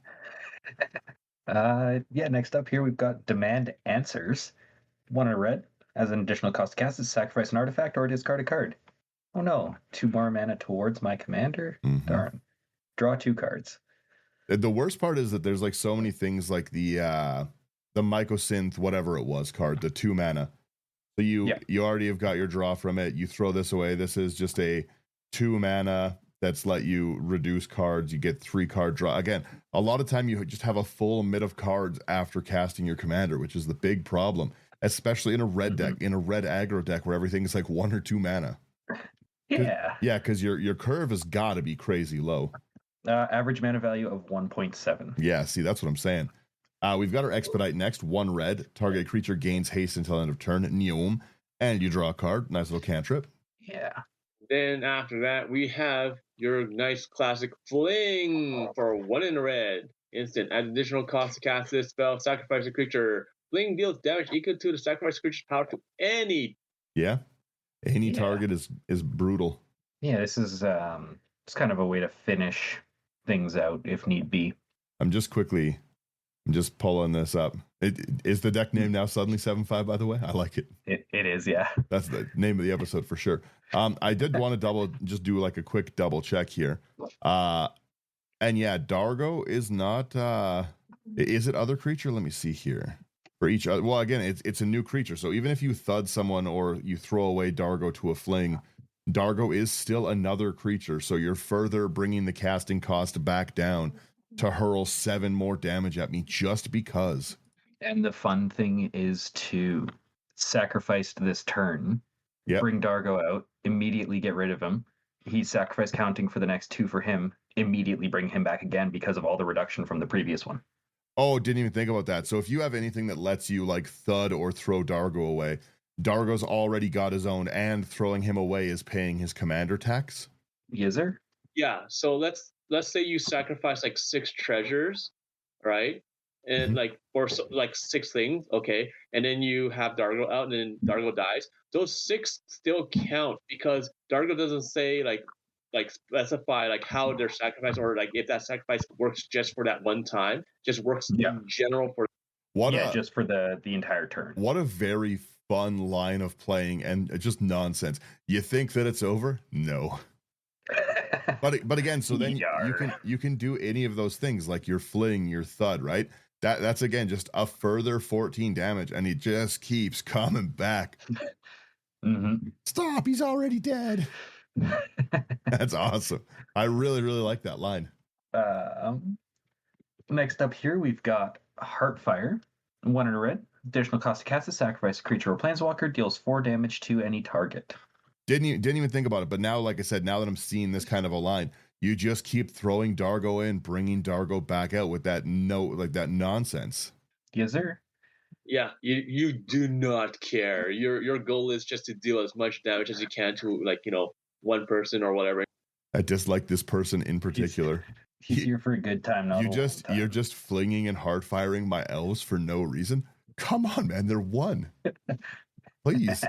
Next up here we've got Demand Answers. 1 in a red. As an additional cost to cast is sacrifice an artifact or discard a card. Oh no, 2 more mana towards my commander? Mhm. Darn. Draw 2 cards. The worst part is that there's like so many things like the Mycosynth, whatever it was card, the 2 mana. So you already have got your draw from it. You throw this away. This is just a 2 mana that's let you reduce cards. You get 3 card draw. Again, a lot of time you just have a full mid of cards after casting your commander, which is the big problem, especially in a red deck, in a red aggro deck where everything is like 1 or 2 mana. Yeah. Yeah, because your curve has got to be crazy low. Average mana value of 1.7. Yeah, see, that's what I'm saying. We've got our Expedite next. 1 red. Target creature gains haste until end of turn. Neom. And you draw a card. Nice little cantrip. Yeah. Then after that, we have your nice classic Fling for 1 in a red. Instant. Add additional cost to cast this spell. Sacrifice a creature. Fling deals damage equal to the sacrifice creature's power to any. Yeah. Any target is brutal. Yeah, this is it's kind of a way to finish things out if need be. I'm just pulling this up. Is the deck name now suddenly 7-5, by the way? I like it. It is, yeah. That's the name of the episode for sure. I did want to just do like a quick double check here. And yeah, Dargo is not, is it other creature? Let me see here. For each other, well, again, it's a new creature. So even if you thud someone or you throw away Dargo to a fling, Dargo is still another creature. So you're further bringing the casting cost back down to hurl 7 more damage at me just because. And the fun thing is to sacrifice this turn, bring Dargo out, immediately get rid of him. He's sacrifice counting for the next 2 for him, immediately bring him back again because of all the reduction from the previous one. Oh, didn't even think about that. So if you have anything that lets you like thud or throw Dargo away, Dargo's already got his own, and throwing him away is paying his commander tax. Is there? Yeah. So let's say you sacrifice like 6 treasures, right? And like 6 things, okay. And then you have Dargo out, and then Dargo dies. Those 6 still count because Dargo doesn't say like specify like how they're sacrificed, or like if that sacrifice works just for that one time, just works in general for just for the entire turn. What a very fun line of playing, and just nonsense. You think that it's over? No. but again, so then you can do any of those things like your fling, your thud, right? That's again just a further 14 damage, and he just keeps coming back. Stop, he's already dead. That's awesome. I really, really like that line. Next up here, we've got Heartfire. 1 in a red. Additional cost to cast a sacrifice. A creature or planeswalker deals 4 damage to any target. Didn't even think about it, but now, like I said, now that I'm seeing this kind of a line, you just keep throwing Dargo in, bringing Dargo back out with that that nonsense. Yes, sir. Yeah, you do not care. Your goal is just to deal as much damage as you can to one person or whatever. I dislike this person in particular. He's here for a good time, not you're just flinging and hard firing my elves for no reason. Come on, man, they're 1. Please.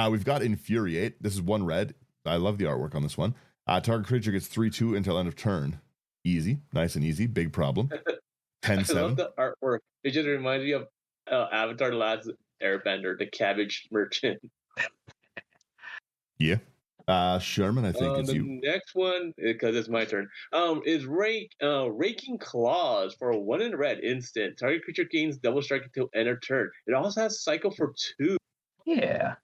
We've got Infuriate. This is 1 red. I love the artwork on this one. Target creature gets 3/2 until end of turn. Easy, nice and easy. Big problem. 10/7. I love the artwork. It just reminds me of Avatar: The Last Airbender, the cabbage merchant. Yeah. Sherman, I think it's you. The next one, because it's my turn, is Raking Claws for 1 in a red instant. Target creature gains double strike until end of turn. It also has cycle for 2. Yeah.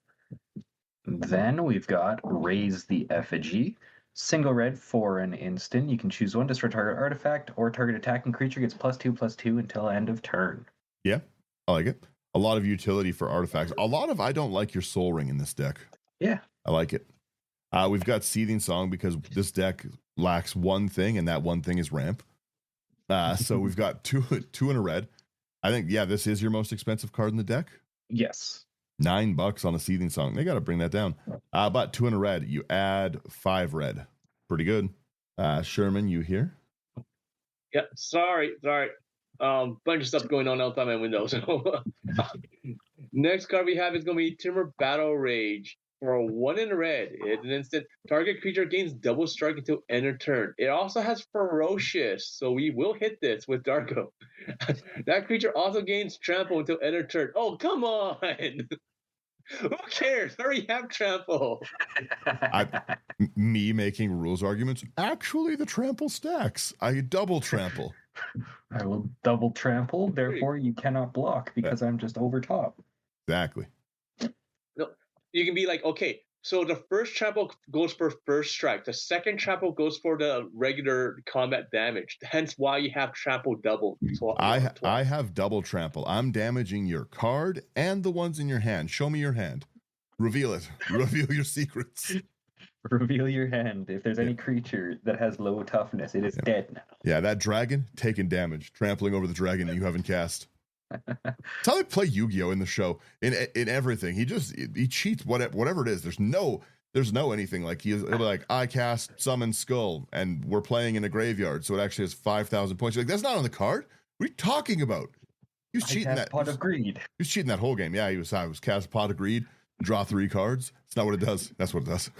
Then we've got Raise the Effigy. Single red for an instant. You can choose 1 to destroy target artifact, or target attacking creature gets +2/+2 until end of turn. Yeah, I like it. A lot of utility for artifacts. A lot of I don't like your Soul Ring in this deck. Yeah. I like it. We've got Seething Song because this deck lacks one thing, and that one thing is ramp. So we've got two in a red. I think, this is your most expensive card in the deck. Yes. $9 on a Seething Song. They got to bring that down. But 2 in a red. You add 5 red. Pretty good. Sherman, you here? Yeah, sorry. Bunch of stuff going on outside my window. So next card we have is going to be Timber Battle Rage. For a 1 in red, it's an instant. Target creature gains double strike until end of turn. It also has ferocious, so we will hit this with Dargo. That creature also gains trample until end of turn. Oh, come on! Who cares? I already have trample. Me making rules arguments. Actually, the trample stacks. I double trample. I will double trample, therefore you cannot block because I'm just over top. Exactly. No, you can be like, okay, so the first trample goes for first strike. The second trample goes for the regular combat damage. Hence why you have trample double. I have double trample. I'm damaging your card and the ones in your hand. Show me your hand. Reveal it. Reveal your secrets. Reveal your hand. If there's any creature that has low toughness, it is dead now. Yeah, that dragon taking damage, trampling over the dragon that you haven't cast. That's how they play Yu-Gi-Oh in the show. In everything, he cheats whatever it is. There's no anything like he'll be like, I cast summon skull and we're playing in a graveyard, so it actually has 5,000 points. You're like, that's not on the card. What are you talking about? He was cheating that Pot of Greed. He was cheating that whole game. Yeah, I was cast Pot of Greed, draw 3 cards. It's not what it does. That's what it does.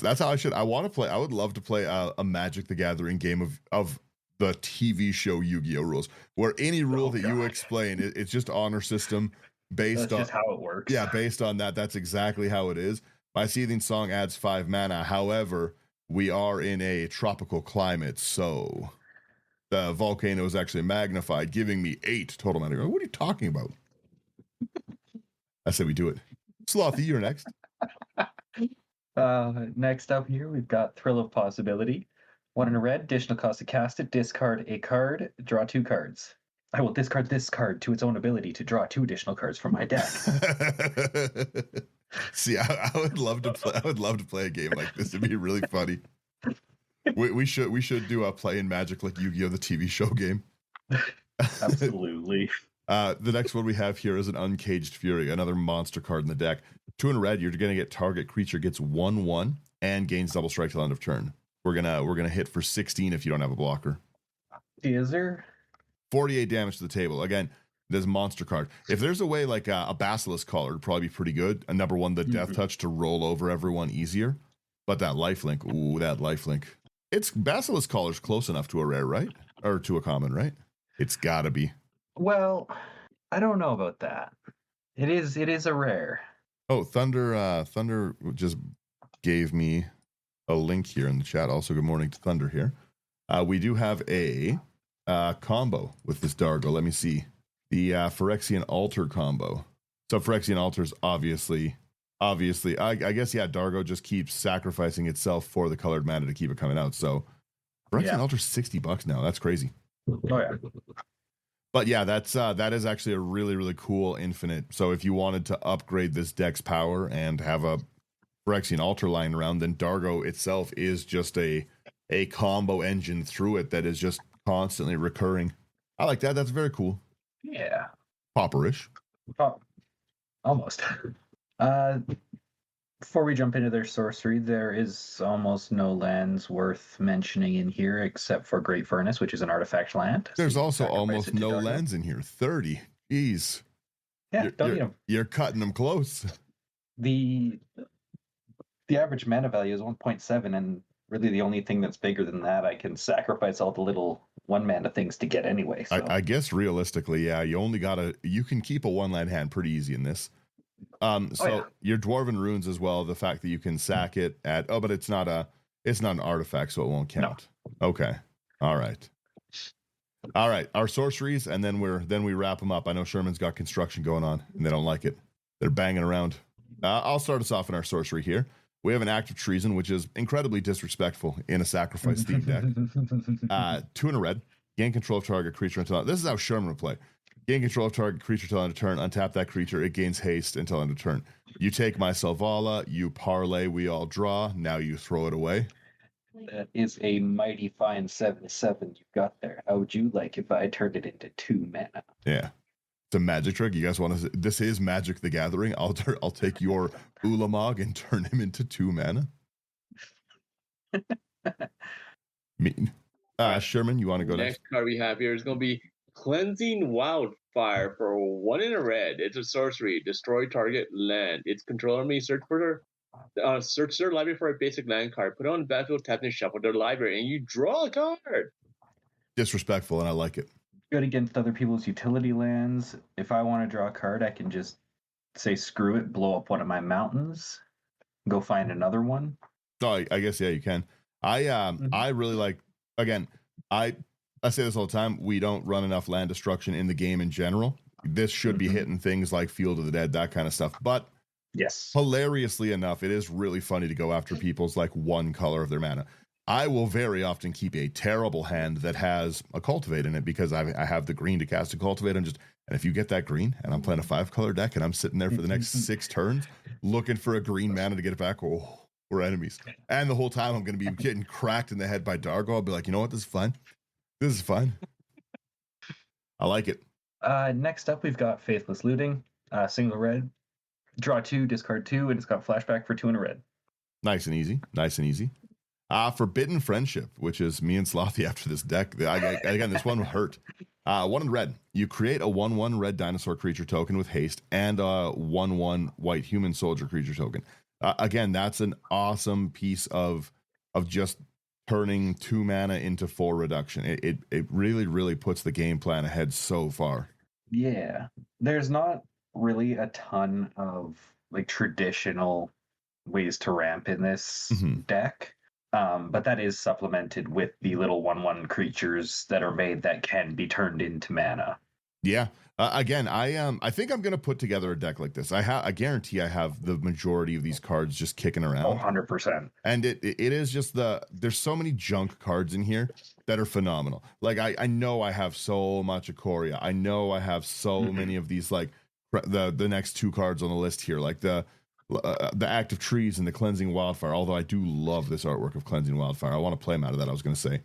That's how I should. I want to play. I would love to play a Magic the Gathering game of the TV show Yu-Gi-Oh rules, where any rule that you explain, it's just honor system based That's on just how it works. Yeah, based on that. That's exactly how it is. My Seething Song adds 5 mana. However, we are in a tropical climate, so the volcano is actually magnified, giving me 8 total mana. What are you talking about? I said we do it. Slothy, you're next. Next up here, we've got Thrill of Possibility. 1 in a red, additional cost to cast it, discard a card, draw 2 cards. I will discard this card to its own ability to draw 2 additional cards from my deck. See, I would love to play. I would love to play a game like this. It'd be really funny. We should do a play in Magic like Yu-Gi-Oh the TV show game. Absolutely. The next one we have here is an Uncaged Fury, another monster card in the deck. 2 in red, you're gonna get target creature gets 1/1 and gains double strike till end of turn. We're gonna hit for 16 if you don't have a blocker. Is there 48 damage to the table? Again, this monster card. If there's a way like a Basilisk Collar would probably be pretty good. A number 1, the Death Touch to roll over everyone easier. But that lifelink, that lifelink. It's Basilisk Collar's close enough to a rare, right? Or to a common, right? It's gotta be. Well, I don't know about that. It is a rare. Oh, Thunder just gave me a link here in the chat. Also, good morning to Thunder here. We do have a combo with this Dargo. Let me see. The Phyrexian Altar combo. So Phyrexian Altar's obviously, I guess, yeah, Dargo just keeps sacrificing itself for the colored mana to keep it coming out. So Phyrexian Altar's $60 now. That's crazy. Oh, yeah. But yeah, that is actually a really, really cool infinite. So if you wanted to upgrade this deck's power and have a Phyrexian Altar lying around, then Dargo itself is just a combo engine through it that is just constantly recurring. I like that. That's very cool. Yeah. Pauperish. Oh, almost. Before we jump into their sorcery, there is almost no lands worth mentioning in here except for Great Furnace, which is an artifact land. There's also almost no lands in here. 30. Jeez. Yeah, don't need them. You're cutting them close. The average mana value is 1.7, and really the only thing that's bigger than that I can sacrifice all the little 1 mana things to get anyway. So. I guess realistically, yeah, you can keep a 1-land hand pretty easy in this. Your Dwarven Runes as well, the fact that you can sack it but it's not an artifact, so it won't count. No. Okay. All right. Our sorceries, and then we wrap them up. I know Sherman's got construction going on and they don't like it. They're banging around. I'll start us off in our sorcery here. We have an Act of Treason, which is incredibly disrespectful in a sacrifice themed deck. 2 in a red, gain control of target creature until this is how Sherman would play. Gain control of target creature until end of turn. Untap that creature. It gains haste until end of turn. You take my Selvala. You parlay. We all draw. Now you throw it away. That is a mighty fine 7/7 you got there. How would you like if I turned it into 2 mana? Yeah. It's a magic trick. You guys want to? This is Magic the Gathering. I'll take your Ulamog and turn him into 2 mana. Mean. Sherman, you want to go next? Next card we have here is going to be Cleansing Wildfire for 1 in a red. It's a sorcery. Destroy target land. Its controller may search their library for a basic land card. Put it on the battlefield, tap and shuffle their library, and you draw a card. Disrespectful, and I like it. Good against other people's utility lands. If I want to draw a card, I can just say screw it, blow up one of my mountains, go find another one. Oh, I guess, yeah, you can. I really like, again, I say this all the time, we don't run enough land destruction in the game in general. This should be hitting things like Field of the Dead, that kind of stuff. But yes, hilariously enough, it is really funny to go after people's like one color of their mana. I will very often keep a terrible hand that has a Cultivate in it because I have the green to cast a Cultivate. And if you get that green and I'm playing a 5-color deck and I'm sitting there for the next 6 turns looking for a green mana to get it back, we're enemies. And the whole time I'm going to be getting cracked in the head by Dargo. I'll be like, you know what? This is fun. This is fun. I like it. Next up, we've got Faithless Looting. Single red. Draw 2, discard 2, and it's got flashback for 2 in a red. Nice and easy. Nice and easy. Forbidden Friendship, which is me and Slothy after this deck. Again, this one hurt. 1 in red. You create a 1/1 red dinosaur creature token with haste and a 1/1 white human soldier creature token. Again, that's an awesome piece of just turning 2 mana into 4 reduction. It really, really puts the game plan ahead so far. Yeah. There's not really a ton of like traditional ways to ramp in this deck. But that is supplemented with the little 1/1 creatures that are made that can be turned into mana. Yeah. Again, I think I'm going to put together a deck like this. I guarantee I have the majority of these cards just kicking around. 100%. And it is just there's so many junk cards in here that are phenomenal. Like I know I have so much Ikoria. I know I have so many of these, like the next 2 cards on the list here, like the Active Trees and the Cleansing Wildfire, although I do love this artwork of Cleansing Wildfire. I want to play them out of that, I was going to say.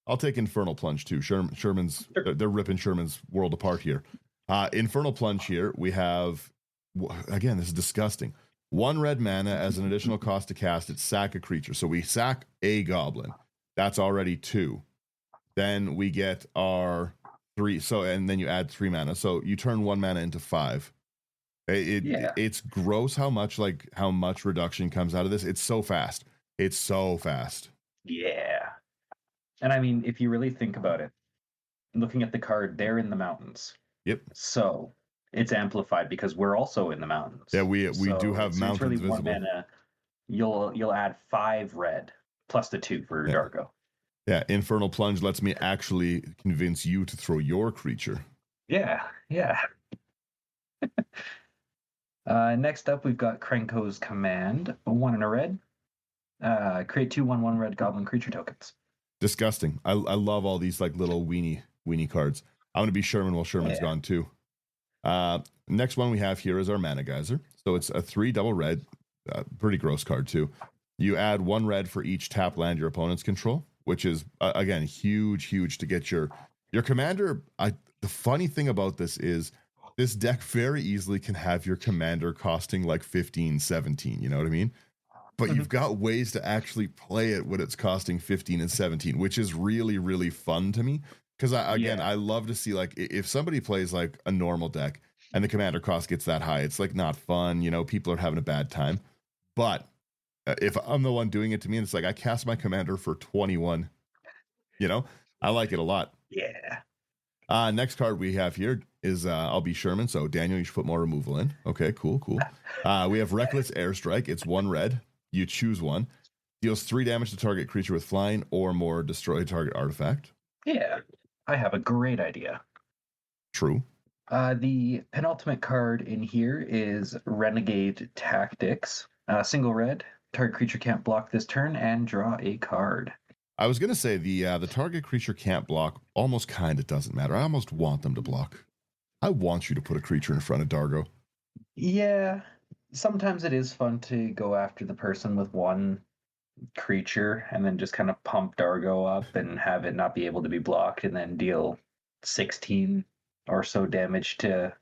I'll take Infernal Plunge too. Sherman's, they're ripping Sherman's world apart here. Infernal Plunge here, we have, again, this is disgusting. 1 red mana as an additional cost to cast it, sack a creature. So we sack a goblin. That's already 2. Then we get our 3. So, and then you add 3 mana. So you turn 1 mana into 5. It's gross how much reduction comes out of this. It's so fast. It's so fast. Yeah. And I mean, if you really think about it, looking at the card, they're in the mountains. Yep. So it's amplified because we're also in the mountains. Yeah, we do have mountains really visible. 1 mana, you'll add 5 red plus the 2 for Dargo. Yeah, Infernal Plunge lets me actually convince you to throw your creature. Yeah. Next up, we've got Krenko's Command. 1 in a red. Create 2 1/1 red goblin creature tokens. Disgusting. I love all these like little weenie cards. I'm going to be Sherman while Sherman's gone too. Next one we have here is our Mana Geyser. So it's a 3 double red. Pretty gross card too. You add 1 red for each tap land your opponents control, which is, again, huge to get your commander. The funny thing about this is this deck very easily can have your commander costing like 15, 17. You know what I mean? But you've got ways to actually play it when it's costing 15 and 17, which is really, really fun to me. Because I love to see, like, if somebody plays like a normal deck and the commander cost gets that high, it's like not fun. You know, people are having a bad time. But if I'm the one doing it to me, and it's like I cast my commander for 21, you know, I like it a lot. Yeah. Next card we have here is I'll be Sherman. So Daniel, you should put more removal in. Okay, cool. We have Reckless Airstrike. It's 1 red. You choose 1. Deals 3 damage to target creature with flying or more. Destroy target artifact. Yeah. I have a great idea. True. The penultimate card in here is Renegade Tactics. Single red. Target creature can't block this turn and draw a card. I was going to say the target creature can't block almost kind of doesn't matter. I almost want them to block. I want you to put a creature in front of Dargo. Yeah. Sometimes it is fun to go after the person with 1 creature and then just kind of pump Dargo up and have it not be able to be blocked and then deal 16 or so damage to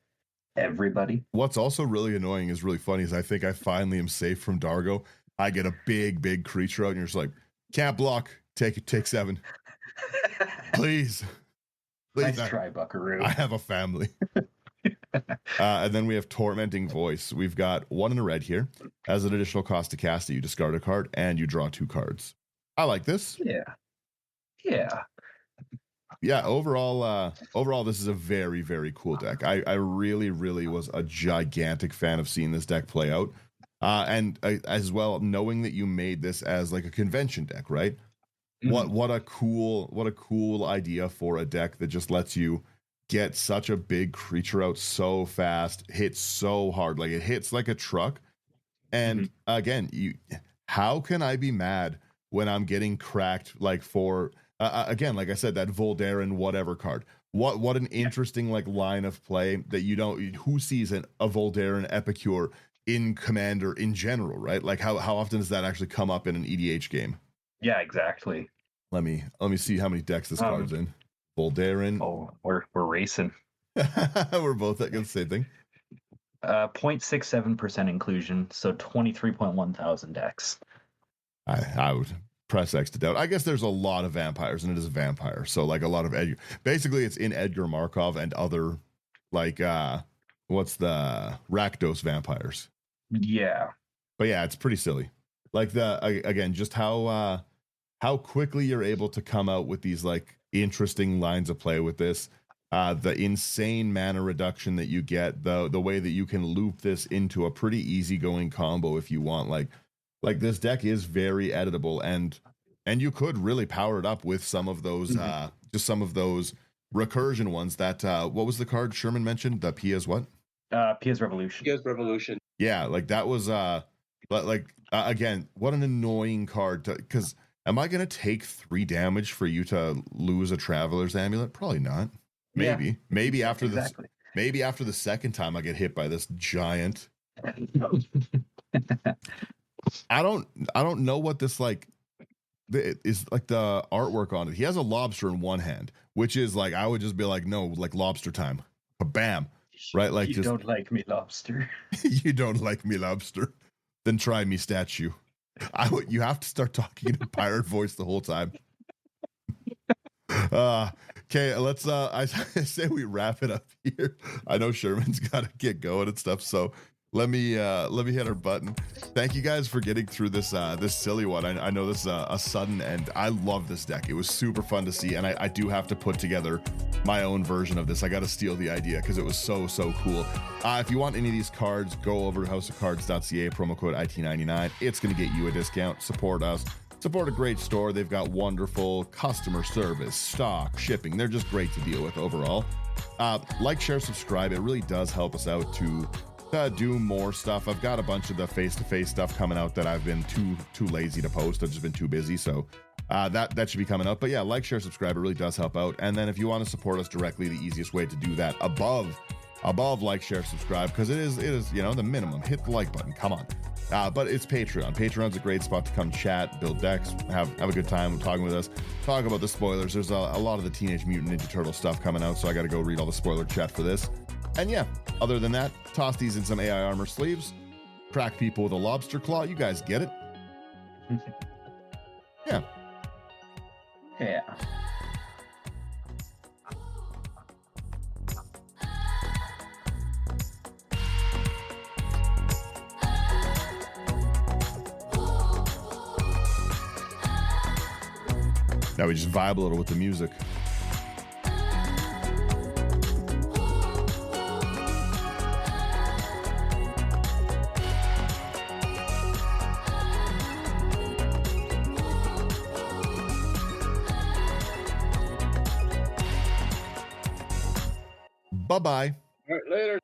everybody. What's also really annoying is really funny is I think I finally am safe from Dargo. I get a big creature out and you're just like, can't block, take 7. Please. Nice try, Buckaroo. I have a family. And then we have Tormenting Voice. We've got 1 in a red here. As an additional cost to cast it, you discard a card and you draw 2 cards. I like this. Yeah, overall, this is a very, very cool deck. I really, really was a gigantic fan of seeing this deck play out. And as well, knowing that you made this as like a convention deck, right? Mm-hmm. What a cool idea for a deck that just lets you get such a big creature out so fast, hits so hard, like it hits like a truck. And again, how can I be mad when I'm getting cracked like for again, like I said, that Voldaren whatever card. What an interesting like line of play that you don't, who sees a Voldaren Epicure in Commander in general, right? Like how often does that actually come up in an EDH game? Yeah, exactly. Let me see how many decks this card's in. Voldaren. Oh, we're racing. We're both at the same thing. 0.67% inclusion, so 23.1 thousand decks. I would press X to doubt. I guess there's a lot of vampires, and it is a vampire. So like a lot of Edgar. Basically, it's in Edgar Markov and other like what's the Rakdos vampires. Yeah. But yeah, it's pretty silly. Like again, just how quickly you're able to come out with these like interesting lines of play with this. The insane mana reduction that you get, the way that you can loop this into a pretty easygoing combo if you want. Like this deck is very editable, and you could really power it up with some of those just some of those recursion ones that what was the card Sherman mentioned? The Pia's what? Pia's Revolution. Pia's Revolution. Yeah, like that was again, what an annoying card because am I gonna take 3 damage for you to lose a Traveler's Amulet? Probably not. Maybe after exactly. Maybe after the second time I get hit by this giant. I don't know what this like is like the artwork on it. He has a lobster in one hand, which is like I would just be like, no, like lobster time. Bam. Right? Like you don't like me, lobster. You don't like me, lobster. Then try me, statue. You have to start talking in a pirate voice the whole time. Okay, let's I say we wrap it up here. I know Sherman's got to get going and stuff, so let me hit our button. Thank you guys for getting through this this silly one. I know this is a sudden end. I love this deck. It was super fun to see, and I do have to put together my own version of this. I got to steal the idea because it was so cool. If you want any of these cards, go over to houseofcards.ca, promo code IT99. It's going to get you a discount. Support us. Support a great store. They've got wonderful customer service, stock, shipping. They're just great to deal with overall. Like, share, subscribe. It really does help us out to do more stuff. I've got a bunch of the face-to-face stuff coming out that I've been too lazy to post. I've just been too busy. So that should be coming up. But yeah, like, share, subscribe. It really does help out. And then if you want to support us directly, the easiest way to do that above like, share, subscribe, because it is the minimum. Hit the like button. Come on. But it's Patreon. Patreon's a great spot to come chat, build decks, have a good time talking with us, talk about the spoilers. There's a lot of the Teenage Mutant Ninja Turtle stuff coming out, so I got to go read all the spoiler chat for this. And yeah, other than that, toss these in some AI armor sleeves, crack people with a lobster claw. You guys get it? Yeah. Yeah. Now we just vibe a little with the music. Bye-bye. All right, later.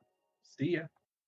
See ya.